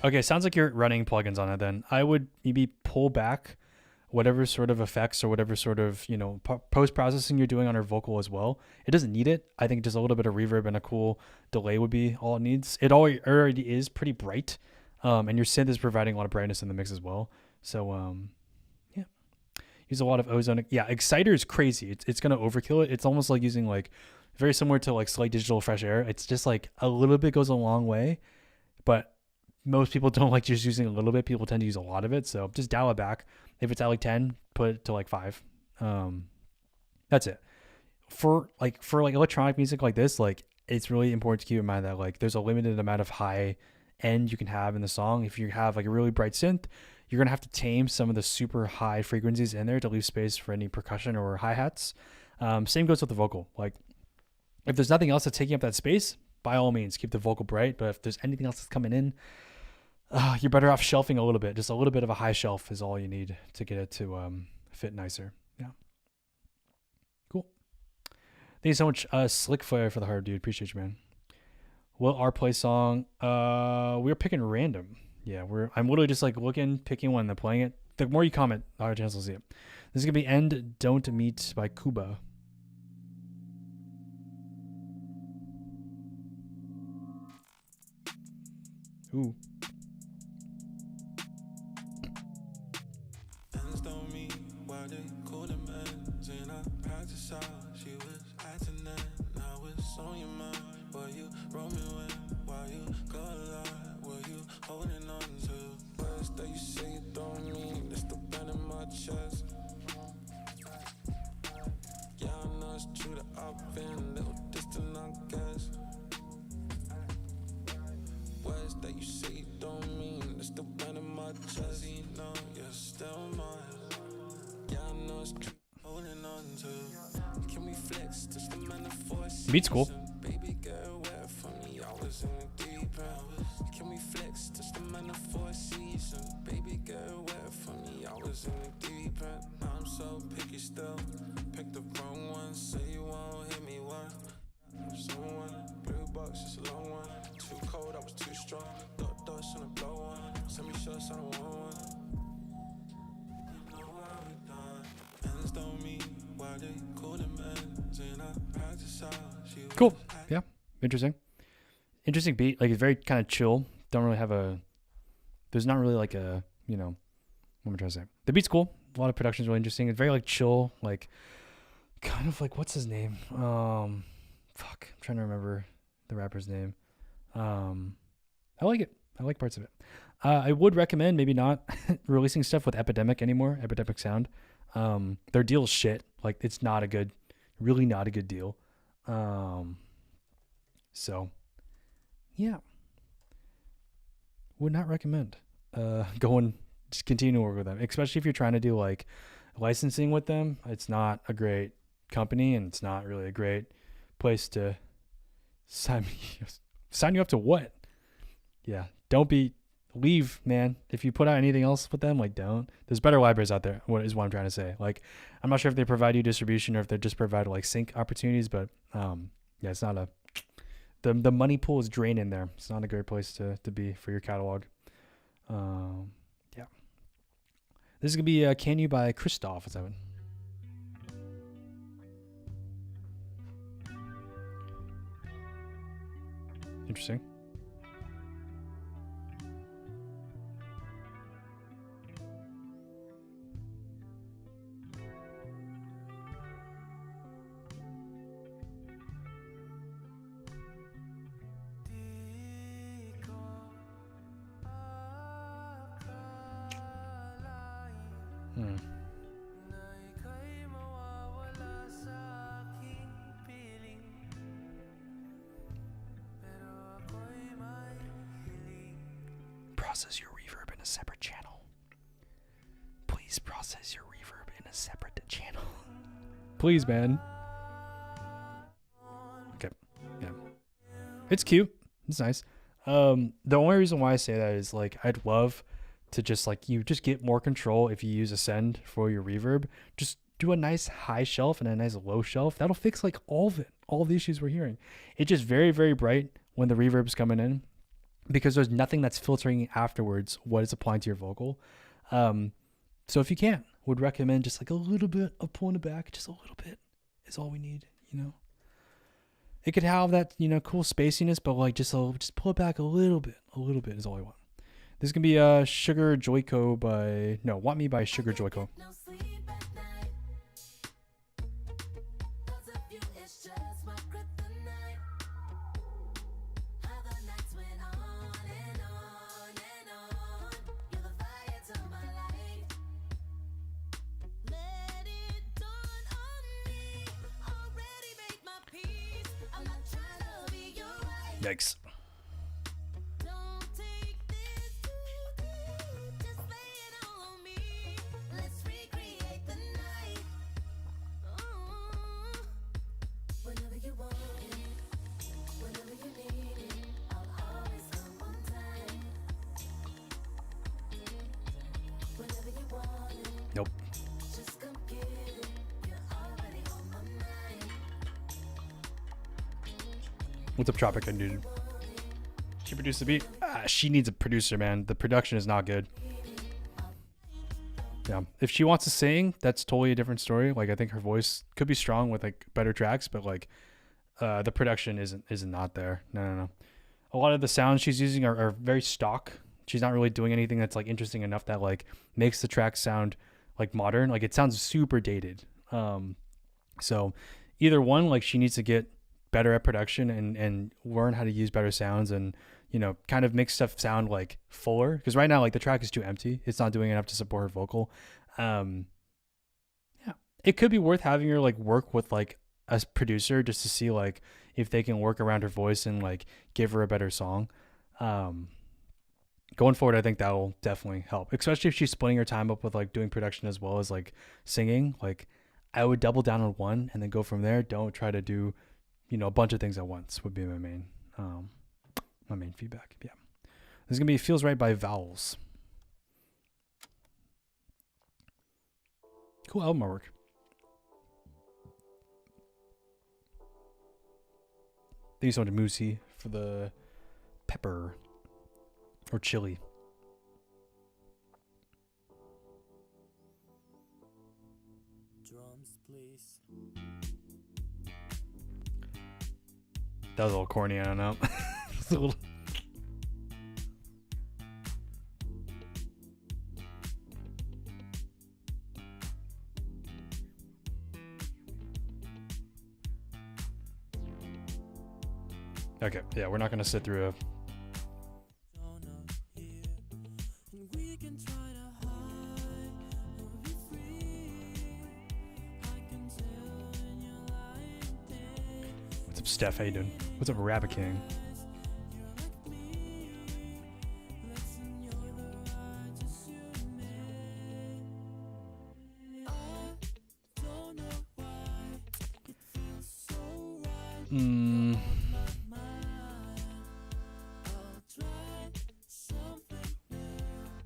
Okay, sounds like you're running plugins on it then. I would maybe pull back whatever sort of effects or whatever sort of, post-processing you're doing on our vocal as well. It doesn't need it. I think just a little bit of reverb and a cool delay would be all it needs. It already is pretty bright, and your synth is providing a lot of brightness in the mix as well. So, yeah. Use a lot of ozone. Yeah, Exciter is crazy. It's going to overkill it. It's almost like using like, very similar to like Slate Digital Fresh Air. It's just like a little bit goes a long way, but most people don't like just using a little bit. People tend to use a lot of it. So just dial it back. If it's at like 10, put it to like 5. That's it. For electronic music like this, like it's really important to keep in mind that like there's a limited amount of high end you can have in the song. If you have like a really bright synth, you're going to have to tame some of the super high frequencies in there to leave space for any percussion or hi-hats. Same goes with the vocal. Like if there's nothing else that's taking up that space, by all means, keep the vocal bright. But if there's anything else that's coming in, you're better off shelving a little bit. Just a little bit of a high shelf is all you need to get it to fit nicer. Yeah. Cool. Thank you so much, Slick Flare, for the heart, dude. Appreciate you, man. Will our play song? We're picking random. Yeah, I'm literally just like picking one, and then playing it. The more you comment, the higher chance I'll see it. This is gonna be End Don't Meet by Kuba. Ooh. Ends don't mean why they call them ends. And I practice out, she was acting then. Now it's on your mind. What you roll me with, why you go alive, what you holding on to. Words that you say you don't mean, it's the pen in my chest. Yeah, I know it's true that I've been a little distant, I guess. Words that you say you don't mean, it's the pen in my chest. You know you're still mine. Yeah, I know it's true, holding on to. Can we flex just the man of force? Beat's cool. Baby girl, where from me? I was in the deep end. Can we flex just the man of 4 seasons? Baby girl, was in the deep end. Now I'm so picky still. Pick the wrong one, say you won't hit me one. Someone, blue box, it's a long one. Too cold, I was too strong. Dot dust on a blow one. Send me shots, I don't want one. You know what we done. Ends don't mean why they call them ends. And I practice how she was Cool. Yeah. Interesting. Interesting beat. Like, it's very kind of chill. Don't really have there's not really like a, you know, what am I trying to say? The beat's cool. A lot of production is really interesting. It's very like chill, like kind of like, what's his name? I'm trying to remember the rapper's name. I like it. I like parts of it. I would recommend maybe not releasing stuff with Epidemic anymore. Epidemic Sound. Their deal is shit. Like, it's not really not a good deal. So yeah, would not recommend just continue to work with them, especially if you're trying to do like licensing with them. It's not a great company, and it's not really a great place to sign you up to what? Yeah, leave, man. If you put out anything else with them, like, don't. There's better libraries out there. What I'm trying to say. Like, I'm not sure if they provide you distribution or if they just provide like sync opportunities, but yeah, it's not the money pool is draining there. It's not a great place to be for your catalog. Yeah. This is gonna be Can You by Christoph. Is that one? Interesting. Process your reverb in a separate channel. Please process your reverb in a separate channel. Please, man. Okay. Yeah. It's cute. It's nice. The only reason why I say that is like I'd love to just like you just get more control if you use Ascend for your reverb. Just do a nice high shelf and a nice low shelf. That'll fix like all of it, all of the issues we're hearing. It's just very, very bright when the reverb's coming in, because there's nothing that's filtering afterwards what is applying to your vocal. So if you can, would recommend just like a little bit of pulling it back. Just a little bit is all we need, you know. It could have that, you know, cool spaciness, but like just pull it back a little bit. A little bit is all I want. This is gonna be Sugar Joyco Want Me by Sugar Joyco. No sleep at night. Thoughts of you, it's just my kryptonite. How the nights went on and on and on. You're the fire to my life. Let it dawn on me. Already made my peace. I'm not trying to be your wife. Yikes. Don't take this too deep. Just lay it all on me. Let's recreate the night. Whenever you want it, whenever you need it, I'll always come on time. Whenever you want it, Nope. just come get it. You're already on my mind. What's up, Tropic? I dude. She produced the beat. She needs a producer, man. The production is not good. Yeah. If she wants to sing, that's totally a different story. Like, I think her voice could be strong with like better tracks, but like the production isn't not there. No. A lot of the sounds she's using are very stock. She's not really doing anything that's like interesting enough that like makes the track sound like modern. Like, it sounds super dated. So either one, like, she needs to get better at production and learn how to use better sounds and, you know, kind of make stuff sound like fuller, because right now like the track is too empty. It's not doing enough to support her vocal. Yeah, it could be worth having her like work with like a producer just to see like if they can work around her voice and like give her a better song. Going forward, I think that will definitely help, especially if she's splitting her time up with like doing production as well as like singing. Like, I would double down on one and then go from there. Don't try to do, you know, a bunch of things at once would be my main feedback. Yeah. This is going to be Feels Right by Vowels. Cool album artwork. Thank you so much, Moosey, for the pepper or chili. Drums, please. That was a little corny, I don't know. It's a little... Okay, yeah, we're not gonna sit through a... What's up, Steph? How you doing? What's up, Rabbit King?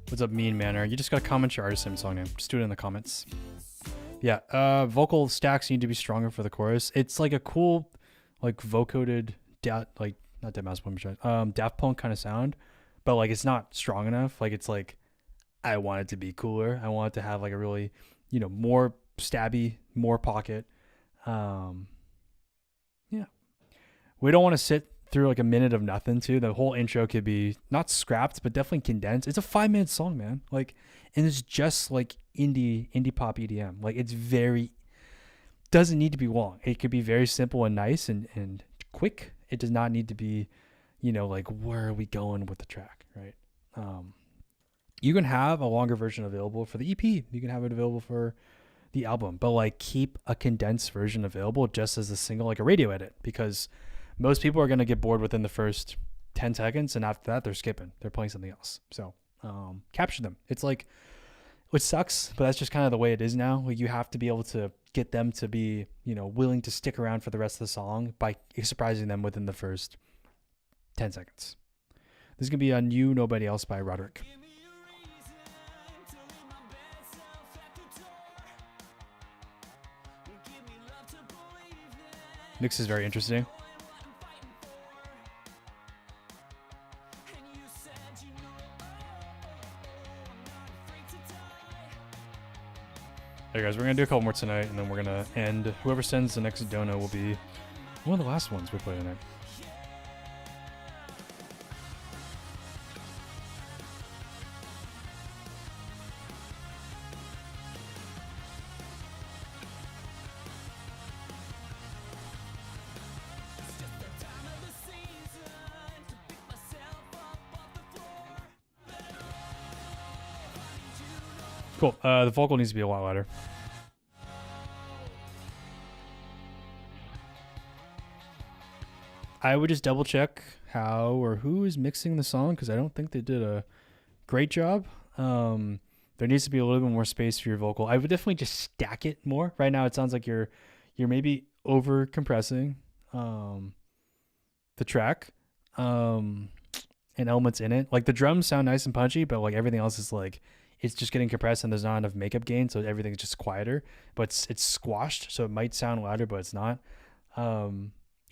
What's up, Mean Manor? You just gotta comment your artist name and song name. Just do it in the comments. Yeah, vocal stacks need to be stronger for the chorus. It's like a cool, like vocoded, like not Dead Mouse Daft Punk kind of sound, but like it's not strong enough. Like it's like I want it to be cooler. I want it to have like a really, more stabby, more pocket. Yeah, we don't want to sit through like a minute of nothing too. The whole intro could be not scrapped, but definitely condensed. It's a 5-minute song, man. Like, and it's just like indie pop EDM. Like it's doesn't need to be long. It could be very simple and nice and quick. It does not need to be, like where are we going with the track, right? You can have a longer version available for the EP. You can have it available for the album, but like keep a condensed version available just as a single, like a radio edit, because most people are going to get bored within the first 10 seconds. And after that, they're skipping. They're playing something else. So capture them. It's like, which sucks, but that's just kind of the way it is now. Like you have to be able to get them to be, willing to stick around for the rest of the song by surprising them within the first 10 seconds. This is going to be a You, Nobody Else by Roderick. Mix is very interesting. Hey guys, we're going to do a couple more tonight, and then we're going to end. Whoever sends the next dono will be one of the last ones we play tonight. Cool. The vocal needs to be a lot louder. I would just double check how or who is mixing the song, because I don't think they did a great job. There needs to be a little bit more space for your vocal. I would definitely just stack it more. Right now, it sounds like you're maybe over compressing the track and elements in it. Like the drums sound nice and punchy, but like everything else is like it's just getting compressed and there's not enough makeup gain, so everything's just quieter. But it's squashed, so it might sound louder, but it's not.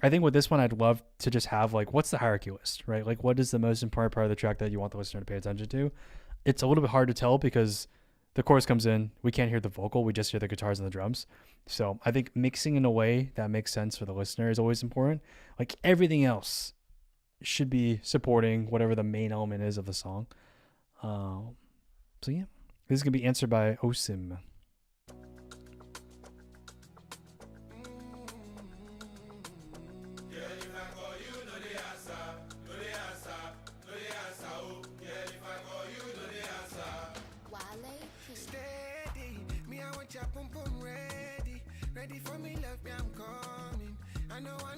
I think with this one, I'd love to just have like, what's the hierarchy list, right? Like, what is the most important part of the track that you want the listener to pay attention to? It's a little bit hard to tell because the chorus comes in, we can't hear the vocal, we just hear the guitars and the drums. So I think mixing in a way that makes sense for the listener is always important. Like everything else should be supporting whatever the main element is of the song. So yeah, this is gonna be answered by Osim.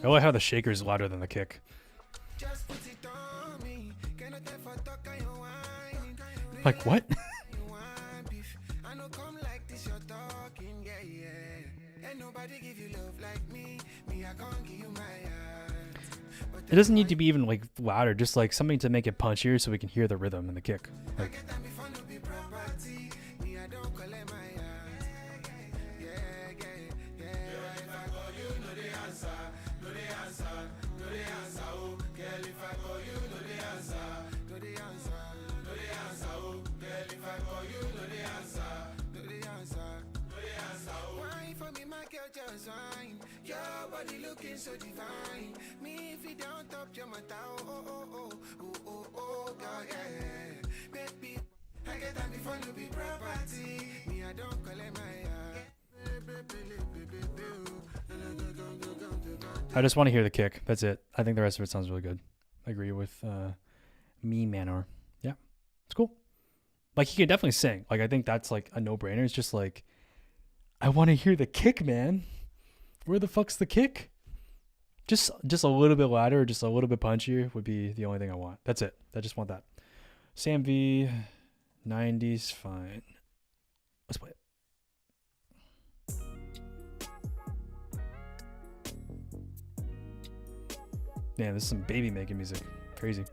I like how the shaker is louder than the kick. Like what? It doesn't need to be even like louder, just like something to make it punchier so we can hear the rhythm in the kick. Like Your body looking so divine. Me if you don't top your mata, oh oh oh oh oh oh God, yeah. Baby, I get that before you be property. Me I don't call it my I just want to hear the kick. That's it. I think the rest of it sounds really good. I agree with me, Manor. Yeah, it's cool. Like, he can definitely sing. Like, I think that's like a no-brainer. It's just like, I want to hear the kick, man. Where the fuck's the kick? Just a little bit louder, just a little bit punchier would be the only thing I want. That's it. I just want that. Sam V, 90s, fine. Let's play it. Man, this is some baby making music. Crazy.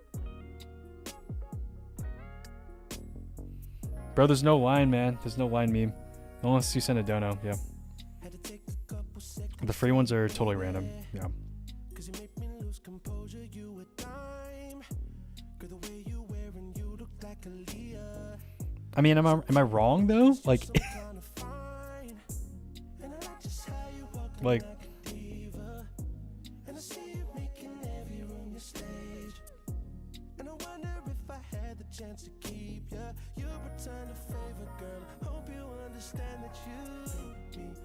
Bro, there's no line, man. There's no line meme. Unless you send a dono, yeah. The free ones are totally random, yeah. I mean, am I wrong though? Like, like, chance to keep ya. You return a favor, girl. Hope you understand that you make me lose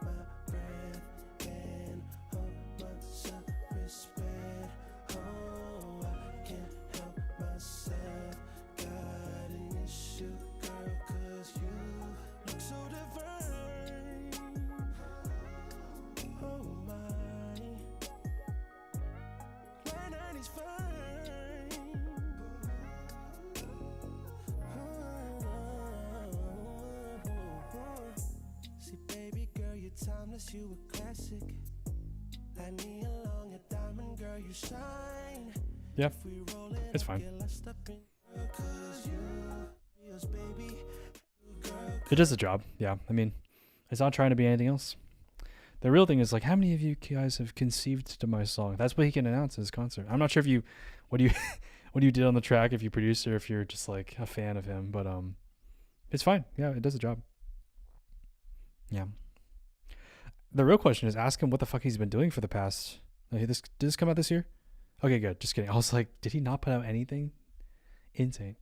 my breath and hold my self-respect. Oh, I can't help myself. Got an issue, girl, 'cause you look so divine. Oh my, my night is fine. Timeless, you a classic. Like me along a diamond, girl, you shine. yeah, it's fine. It does the job, yeah. I mean, it's not trying to be anything else. The real thing is, like, how many of you guys have conceived to my song? That's what he can announce at his concert. I'm not sure if you, what you did on the track, if you produced it, or if you're just like a fan of him, but it's fine. Yeah, it does the job. Yeah. The real question is, ask him what the fuck he's been doing for the past. Did this come out this year? Okay, good. Just kidding. I was like, did he not put out anything? Insane.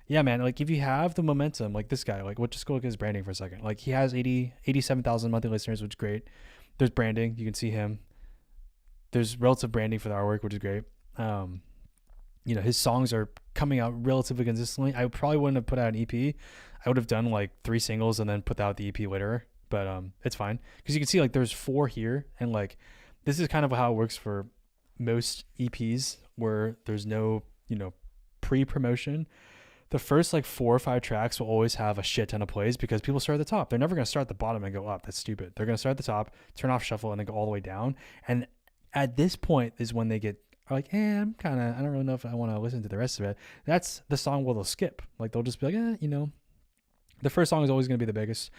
Yeah, man. Like, if you have the momentum, like this guy, like, just go look at his branding for a second. Like, he has 87,000 monthly listeners, which is great. There's branding. You can see him. There's relative branding for the artwork, which is great. You know, his songs are coming out relatively consistently. I probably wouldn't have put out an EP. I would have done like 3 singles and then put out the EP later. But it's fine, because you can see like there's 4 here, and like this is kind of how it works for most EPs, where there's no, you know, pre-promotion. The first like 4 or 5 tracks will always have a shit ton of plays, because people start at the top. They're never going to start at the bottom and go up. That's stupid. They're going to start at the top, turn off shuffle, and then go all the way down. And at this point is when they get like, I don't really know if I want to listen to the rest of it. That's the song where they'll skip. Like, they'll just be like, you know, the first song is always going to be the biggest.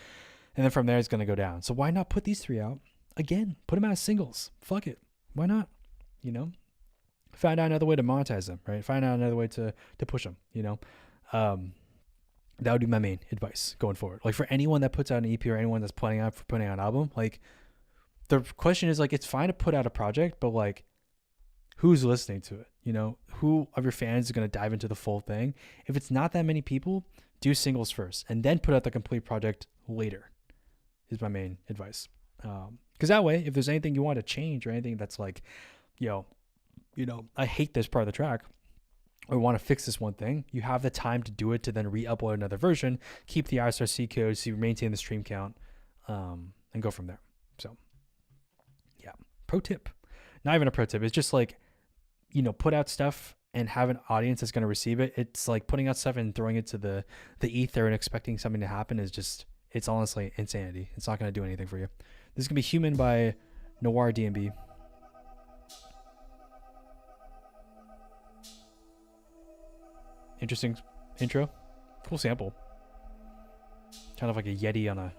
And then from there, it's going to go down. So why not put these 3 out? Again, put them out as singles. Fuck it. Why not? You know? Find out another way to monetize them, right? Find out another way to push them, you know? That would be my main advice going forward. Like, for anyone that puts out an EP, or anyone that's planning out for putting out an album, like, the question is, like, it's fine to put out a project, but, like, who's listening to it? You know? Who of your fans is going to dive into the full thing? If it's not that many people, do singles first, and then put out the complete project later. Is my main advice. Because that way, if there's anything you want to change, or anything that's like, you know, I hate this part of the track, or want to fix this one thing, you have the time to do it, to then re-upload another version, keep the ISRC code, so you maintain the stream count, and go from there. So, yeah. Pro tip. Not even a pro tip. It's just like, you know, put out stuff and have an audience that's going to receive it. It's like putting out stuff and throwing it to the ether and expecting something to happen is just... It's honestly insanity. It's not going to do anything for you. This is going to be Human by Noir DMB. Interesting intro. Cool sample. Kind of like a Yeti on a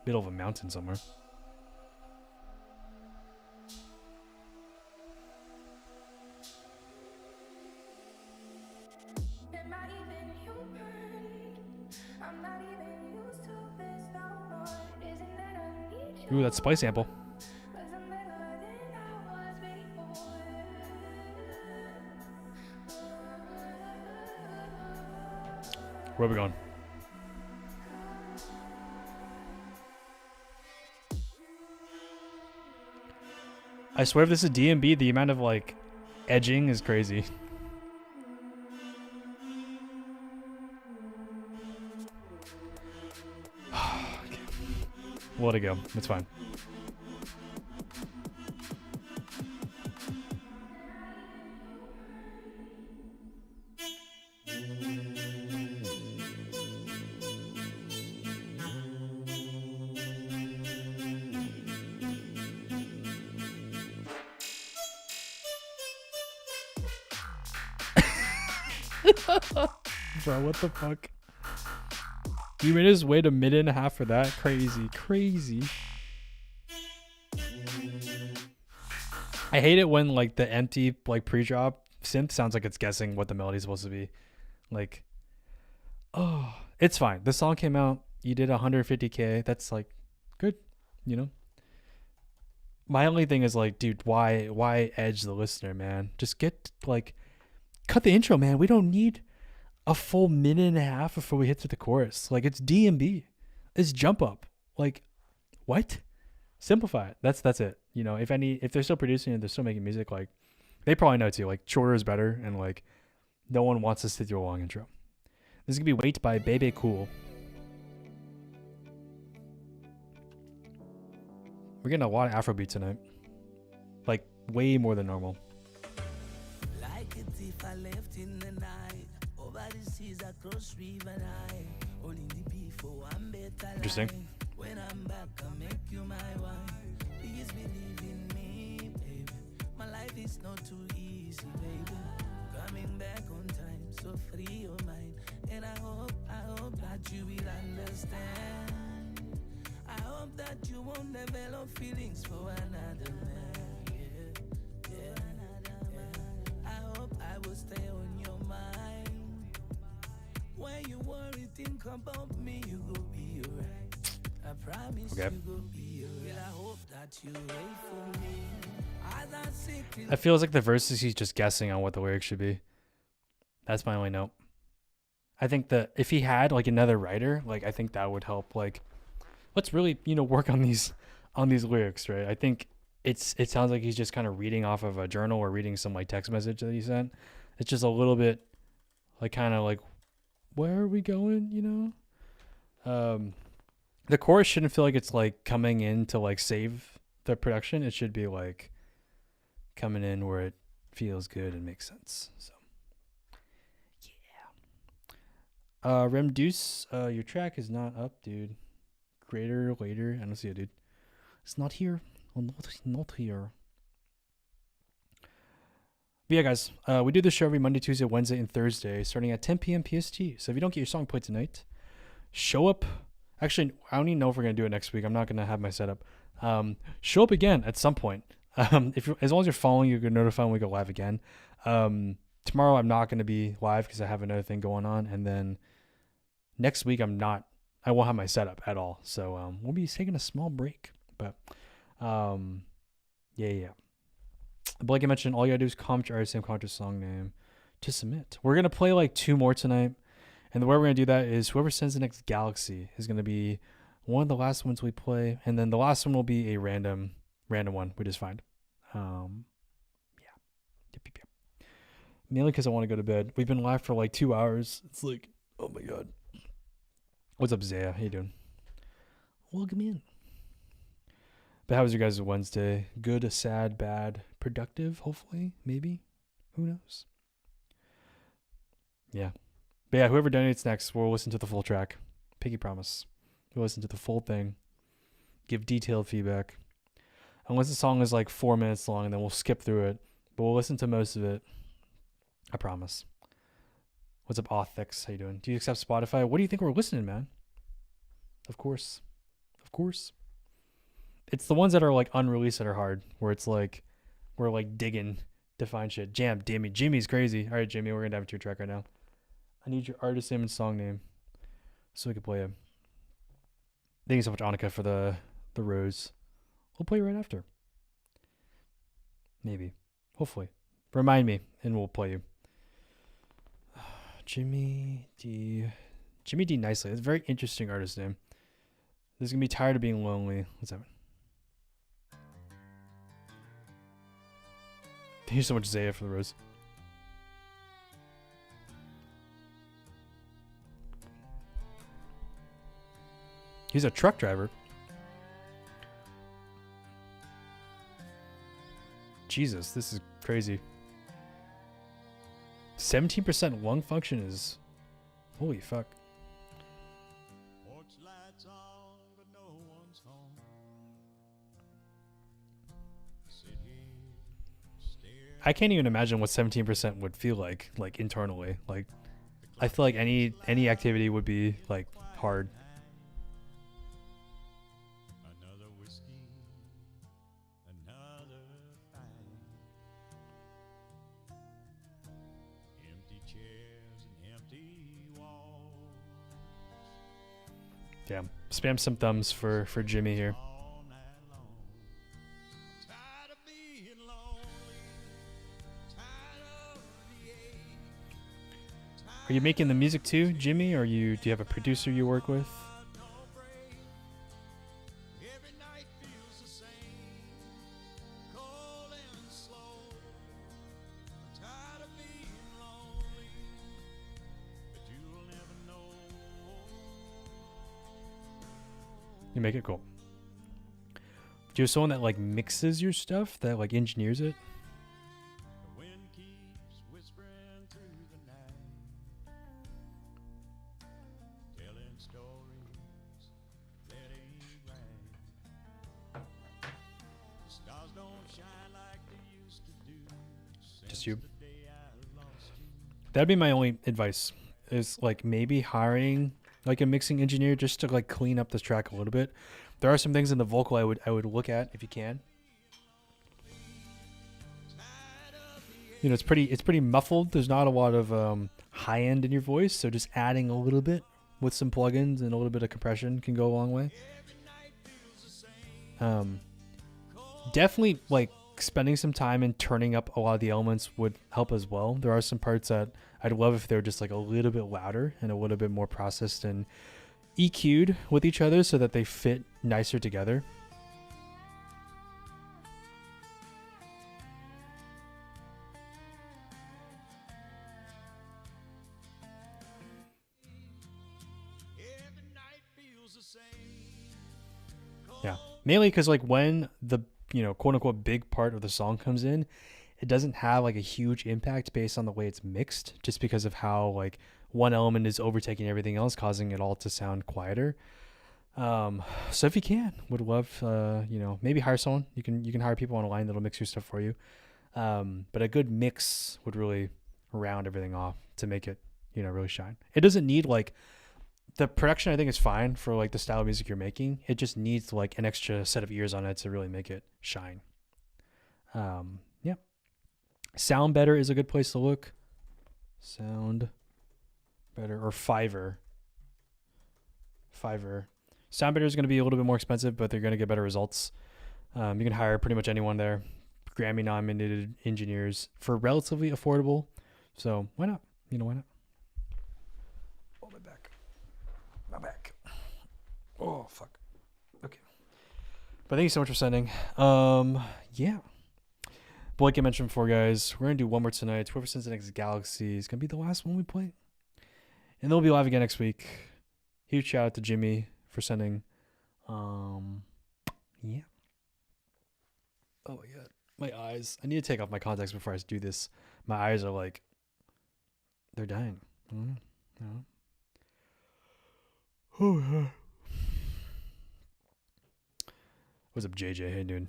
middle of a mountain somewhere. Ooh, that spice sample. Where are we going? I swear if this is DMB, the amount of like edging is crazy. Okay. We'll let it go. It's fine. Bro, what the fuck? You made us wait a minute and a half for that? Crazy, crazy. I hate it when like the empty like pre-drop synth sounds like it's guessing what the melody's supposed to be. Like, oh, it's fine. The song came out. You did 150K. That's like good, you know? My only thing is like, dude, why edge the listener, man? Just get like, cut the intro, man. We don't need a full minute and a half before we hit to the chorus. Like, it's DMB. It's jump up. Like, what? Simplify it. That's it. You know, if they're still producing and they're still making music, like, they probably know too. Like, shorter is better, and like, no one wants to sit through a long intro. This is gonna be Wait by Bebe Cool. We're getting a lot of Afrobeat tonight. Like, way more than normal. Like a thief, I left in the night. Over the seas, across river Nile. Holding the beef for one better Interesting. life. When I'm back, I'll make you my wife. Please believe in me, baby. My life is not too easy, baby. Coming back on time, so free your mind. And I hope that you will understand. I hope that you won't develop feelings for another man. I hope I will stay on your mind. When you worry, think about me, you go be alright. I promise Okay. you go be alright. I hope that you wait for me. It feels like the verses he's just guessing on what the lyrics should be. That's my only note. I think that if he had like another writer, like I think that would help. Like, let's really, you know, work on these lyrics, right? I think it sounds like he's just kind of reading off of a journal or reading some like text message that he sent. It's just a little bit like kind of like, where are we going, you know? The chorus shouldn't feel like it's like coming in to like save the production. It should be like coming in where it feels good and makes sense. So yeah. Rem Deuce, your track is not up, dude. Greater later. I don't see it, dude. It's not here. Well, not here. But yeah, guys, we do this show every Monday, Tuesday, Wednesday, and Thursday, starting at 10 p.m. PST. So if you don't get your song played tonight, show up. Actually, I don't even know if we're gonna do it next week. I'm not gonna have my setup. Show up again at some point. As long as you're following, you're gonna notify when we go live again. Tomorrow I'm not gonna be live because I have another thing going on, and then next week I won't have my setup at all. So we'll be taking a small break. But yeah. But like I mentioned, all you gotta do is comment your artist name, comment your song name to submit. We're gonna play like 2 more tonight. And the way we're going to do that is whoever sends the next Galaxy is going to be one of the last ones we play. And then the last one will be a random one we just find. Yeah. Yep. Mainly because I want to go to bed. We've been live for like 2 hours. It's like, oh my God. What's up, Zaya? How you doing? Welcome in. But how was your guys' Wednesday? Good, sad, bad, productive, hopefully, maybe. Who knows? Yeah. But yeah, whoever donates next, we'll listen to the full track. Pinky promise. We'll listen to the full thing. Give detailed feedback. Unless the song is like 4 minutes long, then we'll skip through it. But we'll listen to most of it. I promise. What's up, Authix? How you doing? Do you accept Spotify? What do you think we're listening, man? Of course. It's the ones that are like unreleased that are hard. Where it's like, we're like digging to find shit. Jimmy's crazy. All right, Jimmy, we're going to dive into your track right now. I need your artist name and song name so we can play it. Thank you so much, Annika, for the rose. We'll play right after. Maybe. Hopefully. Remind me, and we'll play you. Jimmy D. Jimmy D Nicely. That's a very interesting artist name. This is gonna be Tired of Being Lonely. What's that? Thank you so much, Zaya, for the rose. He's a truck driver. Jesus, this is crazy. 17% lung function is... Holy fuck. Porch lights on, but no one's home. Sit here, stare. I can't even imagine what 17% would feel like internally. Like, I feel like any activity would be like hard. Another whiskey, another fight. Empty chairs and empty walls. Damn. Spam some thumbs for Jimmy here. All night long. Tired of being lonely. Tired of the ache. Are you making the music too, Jimmy? Or do you have a producer you work with? No break. Every night feels the same. Cold and slow. Tired of being lonely. But you'll never know. You make it cool. Do you have someone that like mixes your stuff, that like engineers it? The wind keeps whispering through the night, telling stories that ain't right. The stars don't shine like they used to do. Just since you. the day I lost you. That'd be my only advice, is like maybe hiring like a mixing engineer just to like clean up this track a little bit. There are some things in the vocal I would look at if you can. You know, it's pretty muffled. There's not a lot of high end in your voice, so just adding a little bit with some plugins and a little bit of compression can go a long way. Definitely like spending some time and turning up a lot of the elements would help as well. There are some parts that I'd love if they're just like a little bit louder and a little bit more processed and EQ'd with each other so that they fit nicer together. Every night feels the same. Yeah, mainly because like when the quote unquote big part of the song comes in, it doesn't have like a huge impact based on the way it's mixed, just because of how like one element is overtaking everything else, causing it all to sound quieter. So if you can, would love maybe hire someone. You can hire people on a line that'll mix your stuff for you. But a good mix would really round everything off to make it really shine. It doesn't need like the production. I think is fine for like the style of music you're making. It just needs like an extra set of ears on it to really make it shine. Yeah. Sound Better is a good place to look. Sound Better or Fiverr. Sound Better is going to be a little bit more expensive, but they're going to get better results. You can hire pretty much anyone there. Grammy nominated engineers for relatively affordable. So why not? Why not? Oh, my back. My back. Oh, fuck. Okay. But thank you so much for sending. Yeah. But like I mentioned before, guys, we're going to do one more tonight. Whoever sends the next Galaxy is going to be the last one we play. And they'll be live again next week. Huge shout out to Jimmy for sending. Yeah. Oh my god. My eyes. I need to take off my contacts before I do this. My eyes are like, they're dying. Oh, yeah. What's up, JJ? Hey, dude.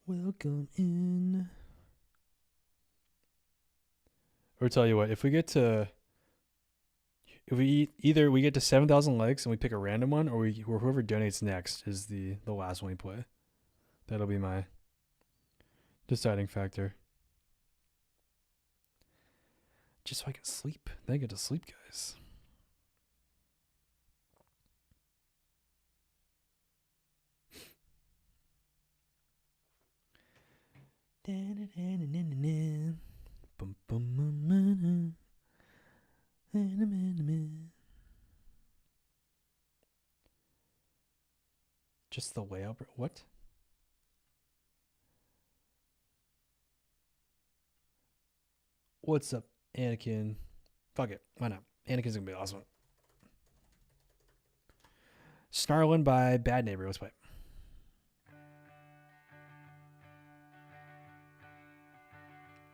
Welcome in. Or tell you what, if we get to 7,000 likes and we pick a random one, or whoever donates next is the last one we play. That'll be my deciding factor. Just so I can sleep. Then I get to sleep, guys. Just the layout. What? What's up, Anakin? Fuck it. Why not? Anakin's gonna be awesome. Snarlin' by Bad Neighbor. Let's play.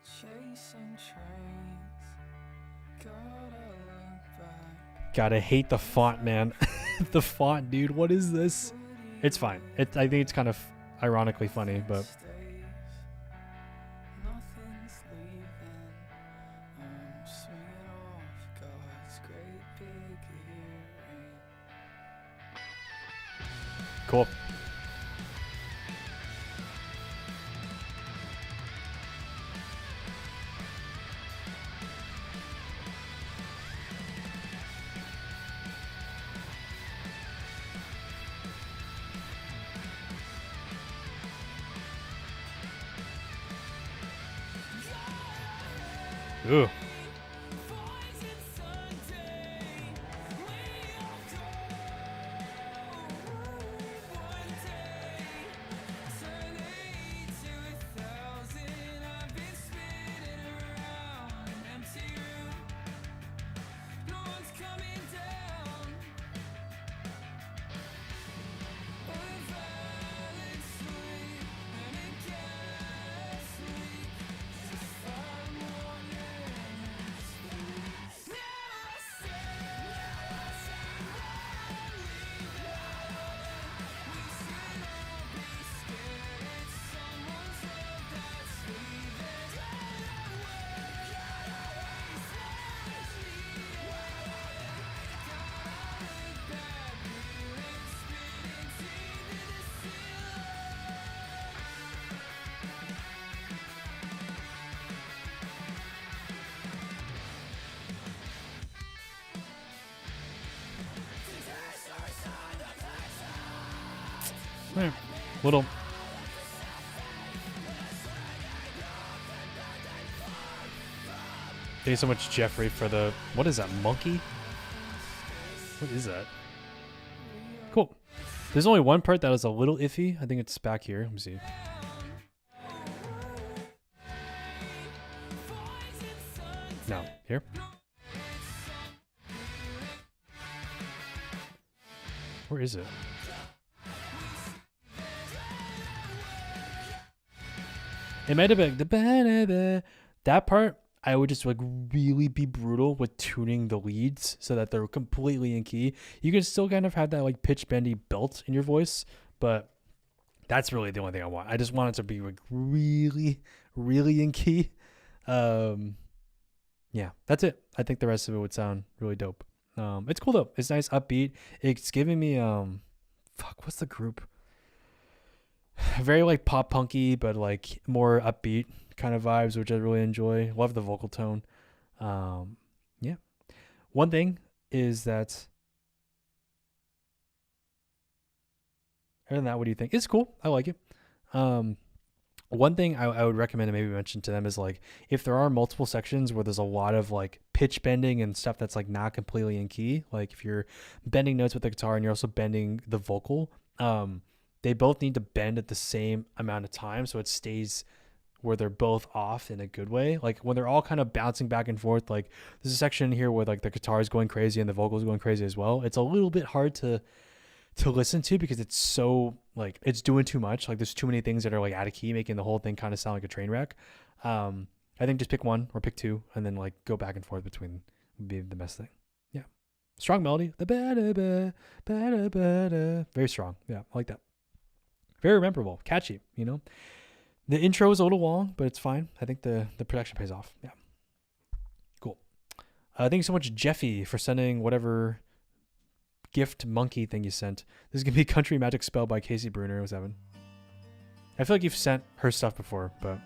Chasing trains, gotta look back. Gotta hate the font, man. The font, dude. What is this? It's fine. I think it's kind of ironically funny, but Nothing's leaving. I'm swinging off God's great big earring. cool. Ooh. Yeah, little. Thank you so much, Jeffrey, for the. What is that, monkey? What is that? Cool. There's only one part that was a little iffy. I think it's back here. Let me see. No, here. Where is it? It might have been that part. I would just like really be brutal with tuning the leads so that they're completely in key. You can still kind of have that like pitch bendy belt in your voice, but that's really the only thing I want. I just want it to be like really, really in key. Yeah, that's it. I think the rest of it would sound really dope. It's cool though. It's nice, upbeat. It's giving me what's the group? Very like pop punky, but like more upbeat kind of vibes, which I really enjoy. Love the vocal tone. Yeah. One thing is that, other than that, what do you think? It's cool. I like it. One thing I would recommend and maybe mention to them is like, if there are multiple sections where there's a lot of like pitch bending and stuff that's like not completely in key, like if you're bending notes with the guitar and you're also bending the vocal, they both need to bend at the same amount of time so it stays where they're both off in a good way. Like when they're all kind of bouncing back and forth, like there's a section here where like the guitar is going crazy and the vocals are going crazy as well. It's a little bit hard to listen to because it's so like it's doing too much. Like there's too many things that are like out of key, making the whole thing kind of sound like a train wreck. I think just pick one or pick two and then like go back and forth between would be the best thing. Yeah. Strong melody. Very strong. Yeah. I like that. Very memorable, catchy, you know. The intro is a little long, but it's fine. I think the production pays off. Yeah. Cool. Thank you so much, Jeffy, for sending whatever gift monkey thing you sent. This is going to be Country Magic Spell by Casey Bruner 07. I feel like you've sent her stuff before, but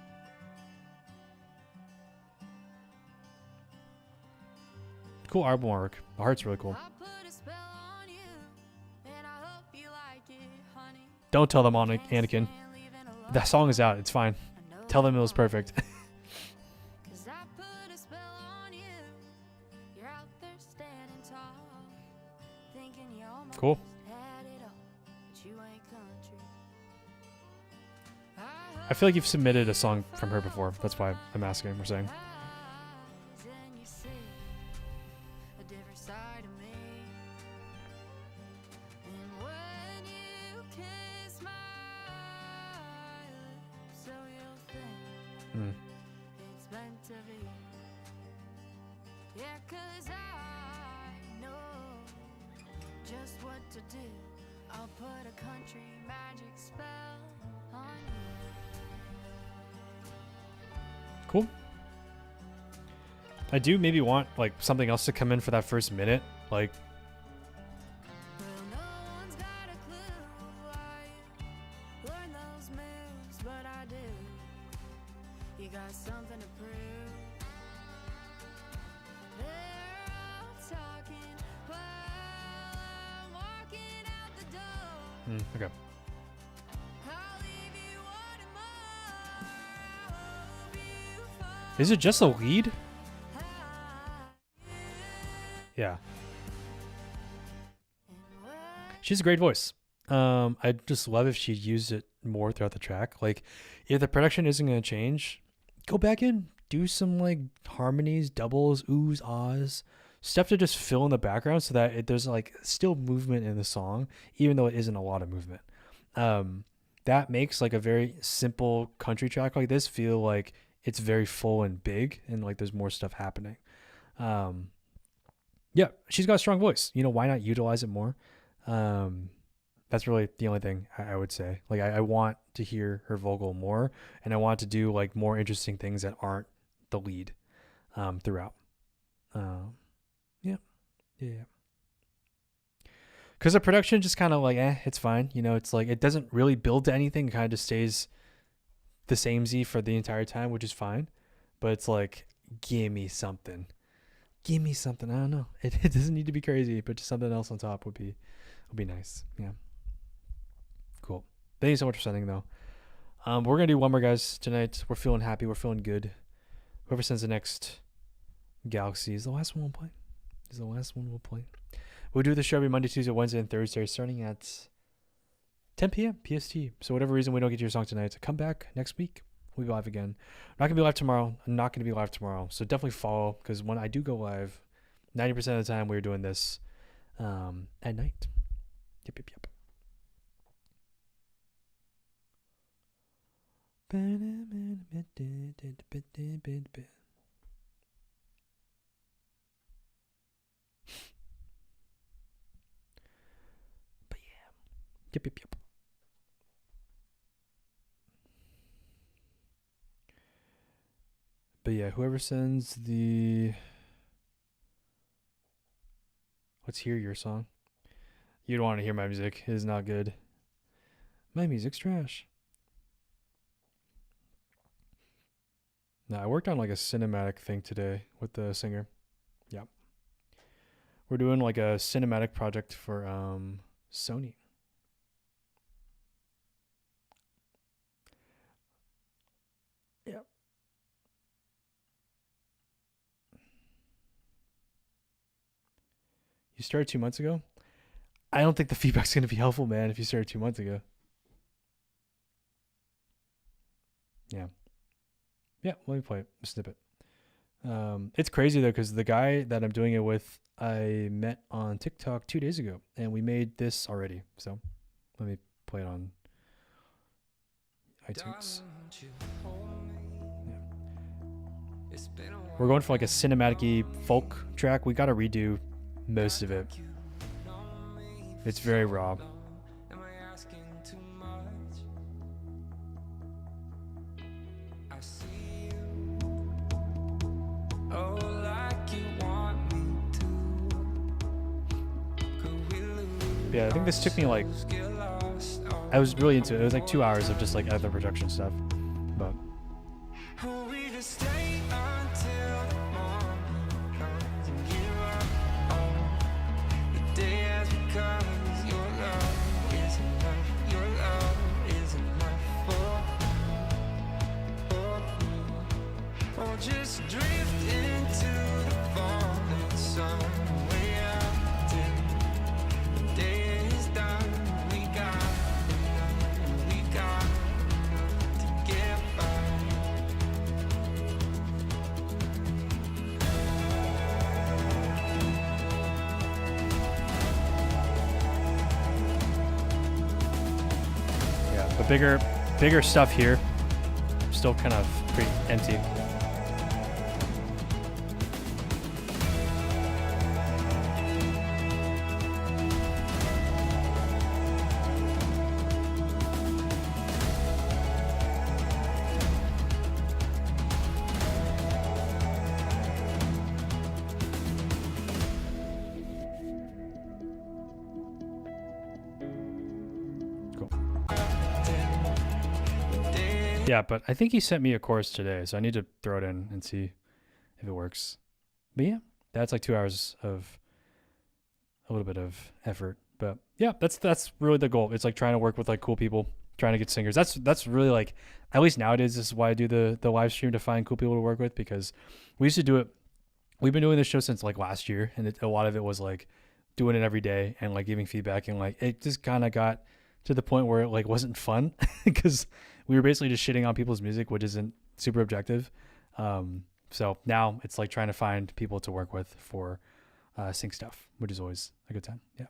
cool album artwork. The heart's really cool. Don't tell them on it, Anakin. That song is out. It's fine. Tell them it was perfect. Cool. I feel like you've submitted a song from her before. That's why I'm asking. We're saying. Hmm. It's meant to be. Yeah, 'cause I know just what to do. I'll put a country magic spell on you. Cool. I do maybe want like something else to come in for that first minute. Like, Well, no one's got a clue why you learn those moves, but I do. You got something to prove. They're all talking while I'm walking out the door. okay. I'll leave you wanting more. I hope you fall Is it just a lead? Yeah. She has a great voice. I just love if she used it more throughout the track. Like, if the production isn't going to change, go back in, do some like harmonies, doubles, oohs, ahs, stuff to just fill in the background so that there's like still movement in the song, even though it isn't a lot of movement. That makes like a very simple country track like this feel like it's very full and big and like there's more stuff happening. Yeah, she's got a strong voice. You know, why not utilize it more? That's really the only thing I would say. Like, I want to hear her vocal more, and I want to do like more interesting things that aren't the lead throughout. Yeah. Because the production just kind of like, it's fine. You know, it's like it doesn't really build to anything. It kind of just stays the same Z for the entire time, which is fine. But it's like, give me something. Give me something. I don't know. It doesn't need to be crazy, but just something else on top would be nice. Yeah. Cool. Thank you so much for sending though. We're gonna do one more, guys, tonight. We're feeling happy. We're feeling good. Whoever sends the next Galaxy is the last one we'll play. We'll do the show every Monday, Tuesday, Wednesday, and Thursday, starting at 10 p.m. PST. So whatever reason we don't get your song tonight, come back next week. We'll be live again. I'm not gonna be live tomorrow. So definitely follow, because when I do go live, 90% of the time we're doing this at night. Yep. But yeah. Yep. But yeah, whoever sends the let's hear your song. You don't want to hear my music. It is not good. My music's trash. No, I worked on like a cinematic thing today with the singer. Yeah. We're doing like a cinematic project for Sony. Yeah. You started 2 months ago? I don't think the feedback's going to be helpful, man, if you started 2 months ago. Yeah. Yeah, let me play a snippet. It's crazy, though, because the guy that I'm doing it with, I met on TikTok 2 days ago, and we made this already. So let me play it on iTunes. Yeah. We're going for like a cinematic-y folk track. We got to redo most of it. It's very raw. Yeah, I think this took me like, I was really into it. It was like 2 hours of just like other production stuff. But We just stay until the morning comes and give up on the day has become. Your love is enough. Your love is enough for me. Or just drift into the falling sun. Way out till the day bigger stuff here. Still kind of pretty empty. Yeah, but I think he sent me a chorus today, so I need to throw it in and see if it works. But yeah, that's like 2 hours of a little bit of effort. But yeah, that's really the goal. It's like trying to work with like cool people, trying to get singers. That's really like, at least nowadays, this is why I do the live stream, to find cool people to work with, because we used to do it. We've been doing this show since like last year, and a lot of it was like doing it every day and like giving feedback, and like it just kind of got to the point where it like wasn't fun because we were basically just shitting on people's music, which isn't super objective. So now it's like trying to find people to work with for sync stuff, which is always a good time. Yeah.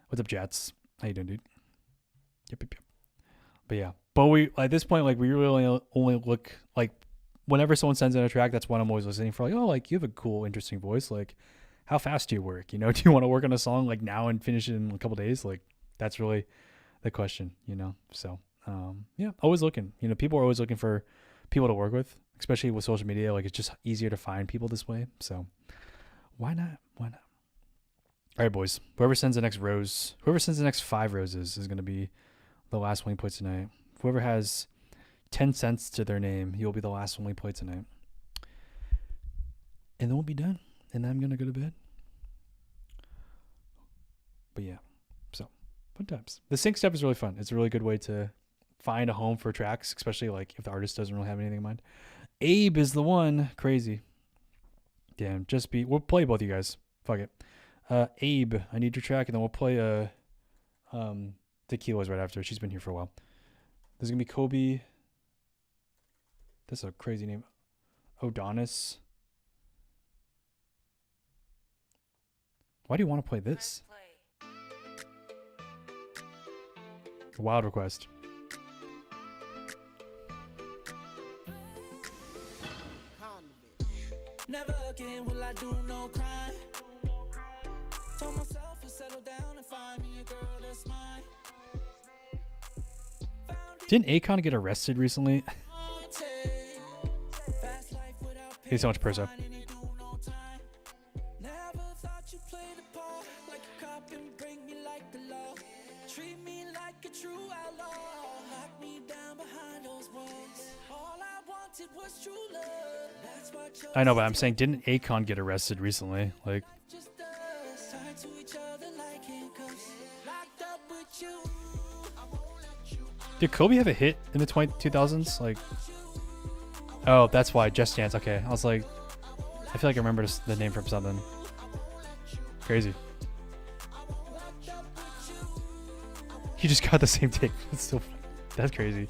What's up, Jats? How you doing, dude? Yep. But yeah, but we at this point, like, we really only look like whenever someone sends in a track, that's what I'm always listening for. Like, oh, like, you have a cool, interesting voice. Like, how fast do you work? You know, do you want to work on a song like now and finish it in a couple days? Like, that's really the question, you know? So, yeah, always looking, you know, people are always looking for people to work with, especially with social media. Like, it's just easier to find people this way. So why not? All right, boys, whoever sends the next 5 roses is going to be the last one we play tonight. Whoever has 10 cents to their name, you'll be the last one we play tonight. And then we'll be done. And then I'm going to go to bed. But yeah, so fun times. The sync stuff is really fun. It's a really good way to find a home for tracks, especially like if the artist doesn't really have anything in mind. Abe is the one. Crazy. Damn, we'll play both of you guys. Fuck it. Abe, I need your track, and then we'll play Tequila's right after. She's been here for a while. There's gonna be Kobe. That's a crazy name. Odonis. Why do you want to play this? Wild request. Never again will I do no crime. Told myself to settle down and find me a girl that's mine. Didn't Akon get arrested recently? He's so much Perso. Never thought you played a part like a cop and bring me like the law. Treat me like a true outlaw. Lock me down behind those walls. All I wanted was true love. That's what I know, but I'm saying, didn't Akon get arrested recently? Like, just us tied to each other like handcuffs. Locked up with you. I won't let you. did Kobe have a hit in the 2000s? Like, oh, that's why. Just Dance. Okay, I was like, I feel like I remember the name from something. Crazy. He just got the same take. That's so funny. That's crazy.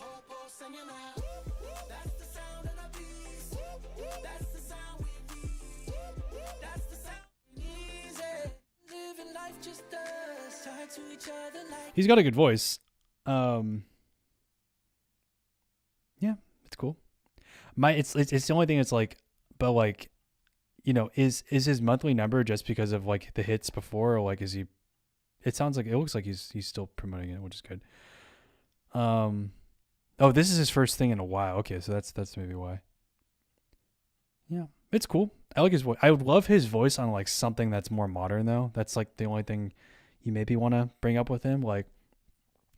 He's got a good voice. Yeah, it's cool. It's the only thing that's like, but like, you know, is his monthly number just because of like the hits before, or like is he? It looks like he's still promoting it, which is good. Oh, this is his first thing in a while. Okay, so that's maybe why. Yeah, it's cool. I like his voice. I would love his voice on like something that's more modern though. That's like the only thing you maybe want to bring up with him. Like,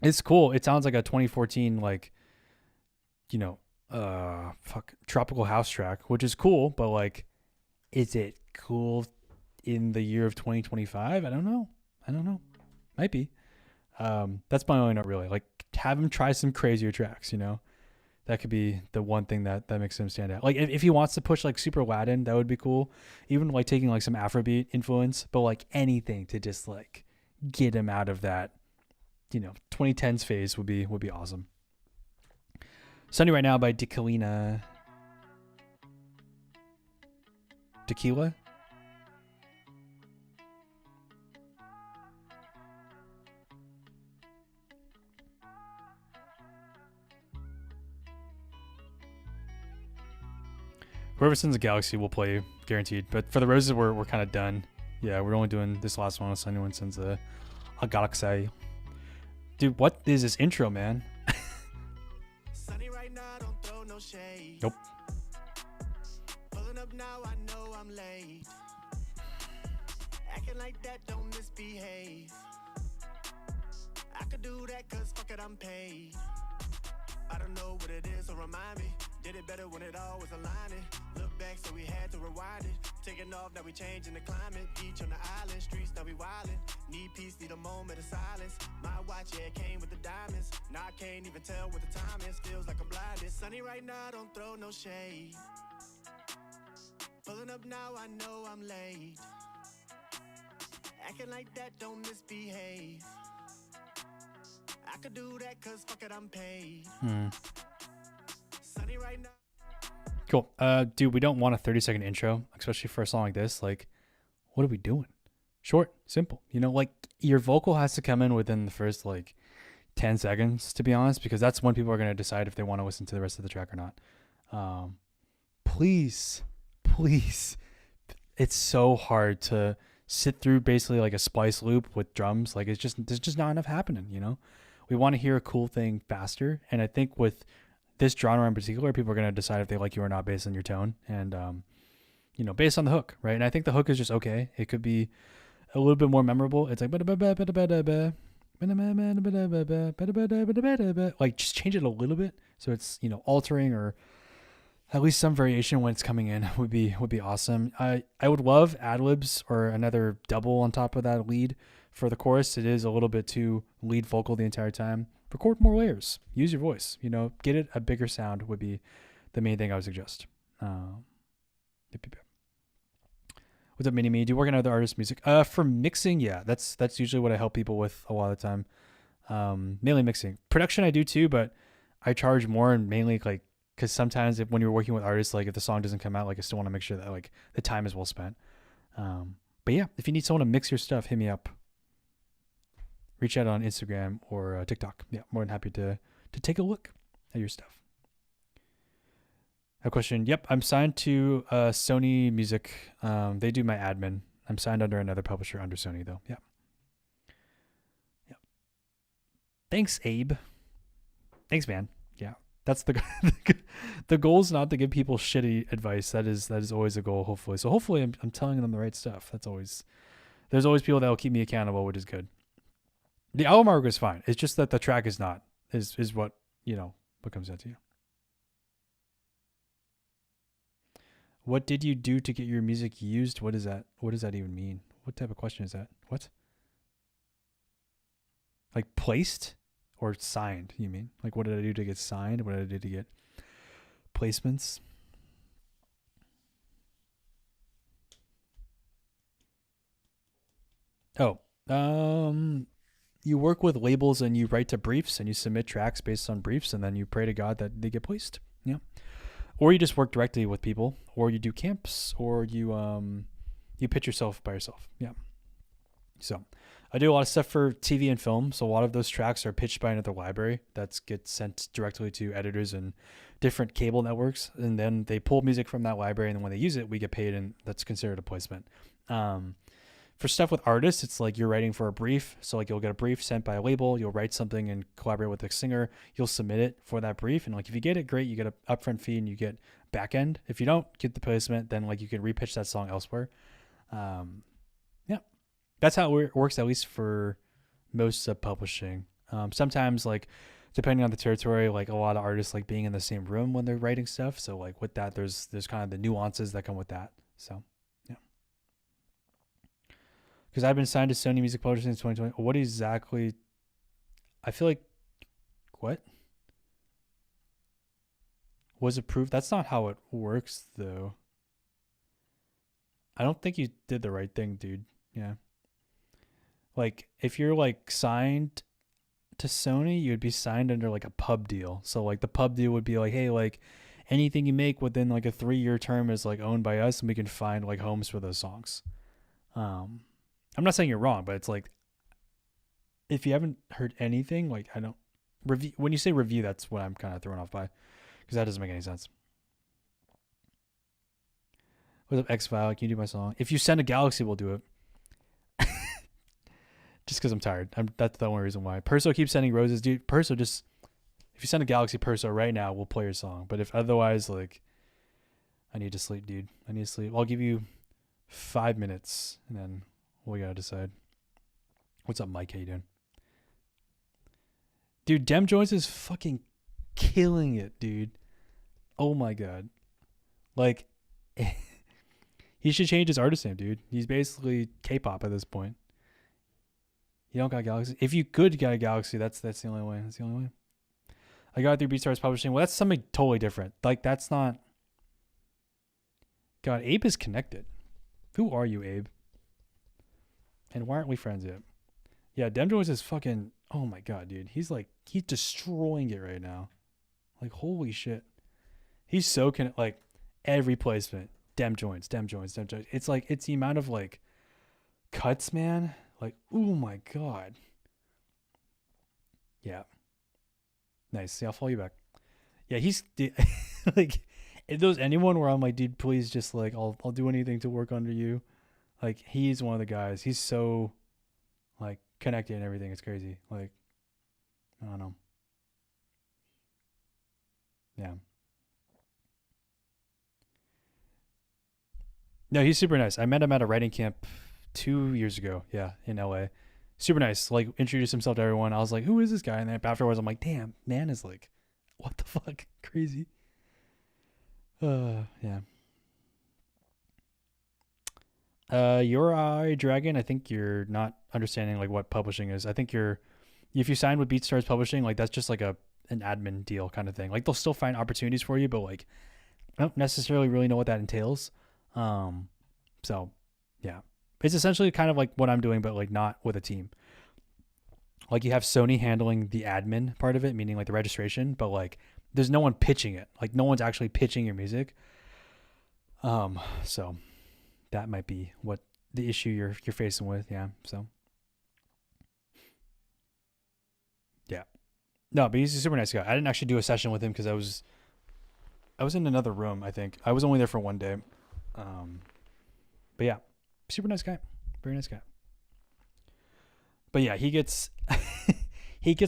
it's cool. It sounds like a 2014 like, you know, tropical house track, which is cool, but like, is it cool in the year of 2025? I don't know. Might be. That's my only note, really. Like, have him try some crazier tracks, you know? That could be the one thing that makes him stand out. Like, if he wants to push like super Latin, that would be cool. Even like taking like some Afrobeat influence, but like anything to just like get him out of that, you know, 2010s phase would be awesome. Sunny Right Now by Tequila. Whoever sends a Galaxy will play guaranteed. But for the Roses, we're kind of done. Yeah, we're only doing this last one unless anyone sends a Galaxy. Dude, what is this intro, man? Sunny right now, don't throw no shade. Nope. Pulling up now, I know I'm late. Acting like that, don't misbehave. I could do that cause fuck it, I'm paid. I don't know what it is, so remind me. Did it better when it all was aligning. Look back, so we had to rewind it. Taking off, now we changing the climate. Beach on the island, streets, now we wildin'. Need peace, need a moment of silence. My watch, yeah, it came with the diamonds. Now I can't even tell what the time is. Feels like I'm blinded. Sunny right now, don't throw no shade. Pulling up now, I know I'm late. Acting like that, don't misbehave. I could do that cause fuck it, I'm paid. Sunny right now. Cool. Dude, we don't want a 30-second intro, especially for a song like this. Like, what are we doing? Short, simple. You know, like, your vocal has to come in within the first, like, 10 seconds, to be honest, because that's when people are going to decide if they want to listen to the rest of the track or not. Please. It's so hard to sit through basically like a splice loop with drums. Like, there's just not enough happening, you know? We want to hear a cool thing faster. And I think with this genre in particular, people are going to decide if they like you or not based on your tone and, you know, based on the hook, right? And I think the hook is just okay. It could be a little bit more memorable. It's like, like just change it a little bit so it's, you know, altering or at least some variation when it's coming in would be awesome. I would love ad-libs or another double on top of that lead for the chorus. It is a little bit too lead vocal the entire time. Record more layers. Use your voice. You know, get it a bigger sound would be the main thing I would suggest. What's up, Mini-Me? Do you work on other artists' music? For mixing, yeah. That's usually what I help people with a lot of the time. Mainly mixing. Production I do too, but I charge more and mainly like because sometimes when you're working with artists, like if the song doesn't come out, like I still want to make sure that like the time is well spent. But yeah, if you need someone to mix your stuff, hit me up. Reach out on Instagram or TikTok. Yeah, more than happy to take a look at your stuff. A question. Yep, I'm signed to Sony Music. They do my admin. I'm signed under another publisher under Sony though. Yeah. Thanks, Abe. Thanks, man. Yeah. That's the goal is not to give people shitty advice. That is always a goal, hopefully. So hopefully I'm telling them the right stuff. There's always people that will keep me accountable, which is good. The album artwork is fine. It's just that the track is not, is what, you know, what comes out to you. What did you do to get your music used? What is that? What does that even mean? What type of question is that? What? Like placed or signed, you mean? Like what did I do to get signed? What did I do to get placements? Oh, you work with labels and you write to briefs and you submit tracks based on briefs and then you pray to God that they get placed. Yeah. Or you just work directly with people, or you do camps, or you pitch yourself by yourself. Yeah. So I do a lot of stuff for TV and film. So a lot of those tracks are pitched by another library that gets sent directly to editors and different cable networks. And then they pull music from that library. And then when they use it, we get paid, and that's considered a placement. For stuff with artists, it's like you're writing for a brief. So like you'll get a brief sent by a label, you'll write something and collaborate with a singer, you'll submit it for that brief. And like if you get it, great, you get an upfront fee and you get back end. If you don't get the placement, then like you can repitch that song elsewhere. Yeah. That's how it works, at least for most publishing. Sometimes like depending on the territory, like a lot of artists like being in the same room when they're writing stuff. So like with that, there's kind of the nuances that come with that. So because I've been signed to Sony Music Publishing since 2020. What exactly? I feel like, what? Was approved? That's not how it works, though. I don't think you did the right thing, dude. Yeah. Like, if you're, like, signed to Sony, you'd be signed under, like, a pub deal. So, like, the pub deal would be like, hey, like, anything you make within, like, a 3-year term is, like, owned by us, and we can find, like, homes for those songs. I'm not saying you're wrong, but it's like, if you haven't heard anything, like I don't review. When you say review, that's what I'm kind of thrown off by, because that doesn't make any sense. What's up, X File? Can you do my song? If you send a galaxy, we'll do it. Just because I'm tired. That's the only reason why. Perso keeps sending roses, dude. Perso, just if you send a galaxy Perso right now, we'll play your song. But if otherwise, like, I need to sleep, dude. I need to sleep. I'll give you 5 minutes, and then we gotta decide. What's up, Mike? How you doing? Dude, Dem Jones is fucking killing it, dude. Oh my god. Like, he should change his artist name, dude. He's basically K-pop at this point. You don't got Galaxy. If you could get a Galaxy, that's the only way. That's the only way. I got through BeatStars Publishing. Well, that's something totally different. Like, that's not. God, Abe is connected. Who are you, Abe? And why aren't we friends yet? Yeah, Dem Jones is fucking. Oh my god, dude. He's destroying it right now. Like, holy shit. He's so like every placement. Dem Jones. It's like, it's the amount of like cuts, man. Like, oh my god. Yeah. Nice. Yeah, I'll follow you back. Yeah, he's like, if there's anyone where I'm like, dude, please just like, I'll do anything to work under you. Like, he's one of the guys. He's so like connected and everything. It's crazy. Like, I don't know. Yeah. No, he's super nice. I met him at a writing camp 2 years ago. Yeah, in LA. Super nice. Like, introduced himself to everyone. I was like, who is this guy? And then afterwards, I'm like, damn, man is like, what the fuck? Crazy. Yeah. Your Dragon, I think you're not understanding like what publishing is. I think if you sign with BeatStars Publishing, like that's just like an admin deal kind of thing. Like they'll still find opportunities for you, but like I don't necessarily really know what that entails. So yeah, it's essentially kind of like what I'm doing, but like not with a team. Like you have Sony handling the admin part of it, meaning like the registration, but like there's no one pitching it. Like no one's actually pitching your music. So that might be what the issue you're facing with. Yeah. So yeah, no, but he's a super nice guy. I didn't actually do a session with him because I was in another room. I think I was only there for one day. But yeah, super nice guy, very nice guy. But yeah, he gets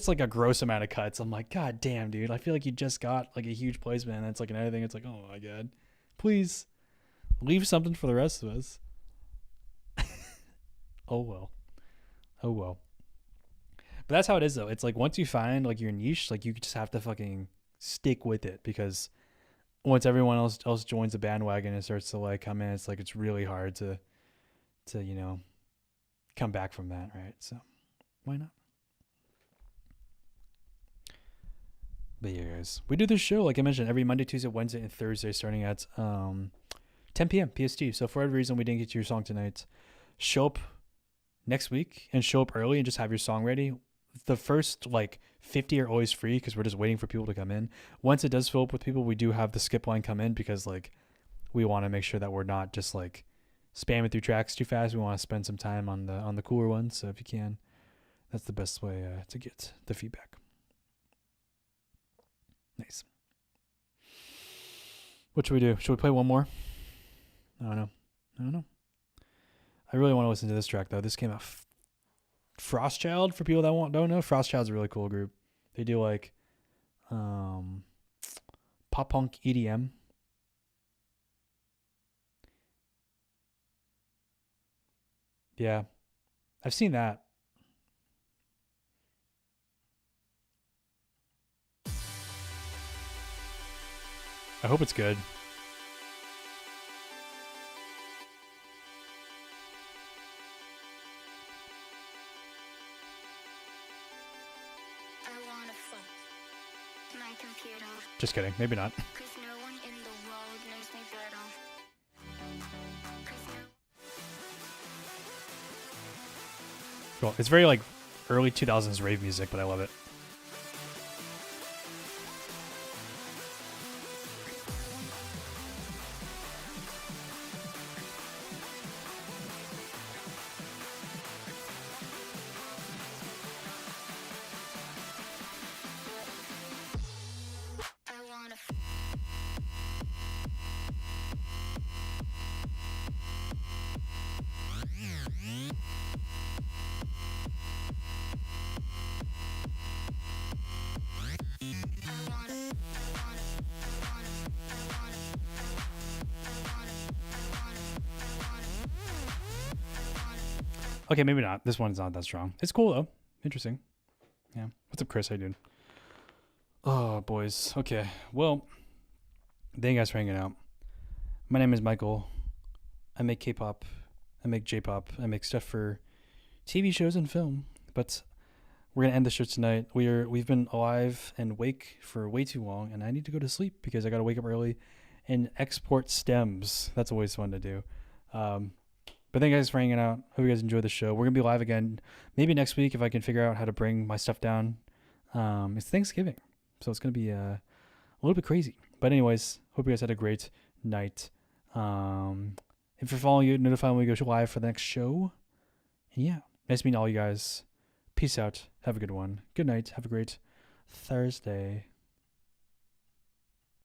like a gross amount of cuts. I'm like, God damn, dude. I feel like you just got like a huge placement. And it's like another thing. It's like, oh my God, please leave something for the rest of us. Oh well. But that's how it is though. It's like once you find like your niche, like you just have to fucking stick with it, because once everyone else joins the bandwagon and starts to like come in, it's like it's really hard to come back from that, right? So why not? But yeah, guys, we do this show, like I mentioned, every Monday, Tuesday, Wednesday, and Thursday, starting at 10 p.m. PST. So for whatever reason we didn't get to your song tonight, show up next week and show up early and just have your song ready. The first like 50 are always free because we're just waiting for people to come in. Once it does fill up with people, we do have the skip line come in because like we want to make sure that we're not just like spamming through tracks too fast. We want to spend some time on the cooler ones. So if you can, that's the best way to get the feedback. Nice. What should we do? Should we play one more? I don't know. I really want to listen to this track though. This came out Frostchild, for people that don't know. Frostchild's a really cool group. They do like pop punk EDM. Yeah. I've seen that. I hope it's good. Just kidding. Maybe not. Cool. It's very like early 2000s rave music, but I love it. Okay, maybe not. This one's not that strong. It's cool though. Interesting. Yeah. What's up, Chris? How you doing? Oh, boys. Okay. Well, thank you guys for hanging out. My name is Michael. I make K-pop. I make J-pop. I make stuff for TV shows and film. But we're gonna end the show tonight. We've been alive and awake for way too long, and I need to go to sleep because I gotta wake up early and export stems. That's always fun to do. But thank you guys for hanging out. Hope you guys enjoyed the show. We're gonna be live again maybe next week if I can figure out how to bring my stuff down. It's Thanksgiving, so it's gonna be a little bit crazy. But anyways, hope you guys had a great night. If you're following you, notify when we go live for the next show. And yeah, nice meeting all you guys. Peace out. Have a good one. Good night. Have a great Thursday.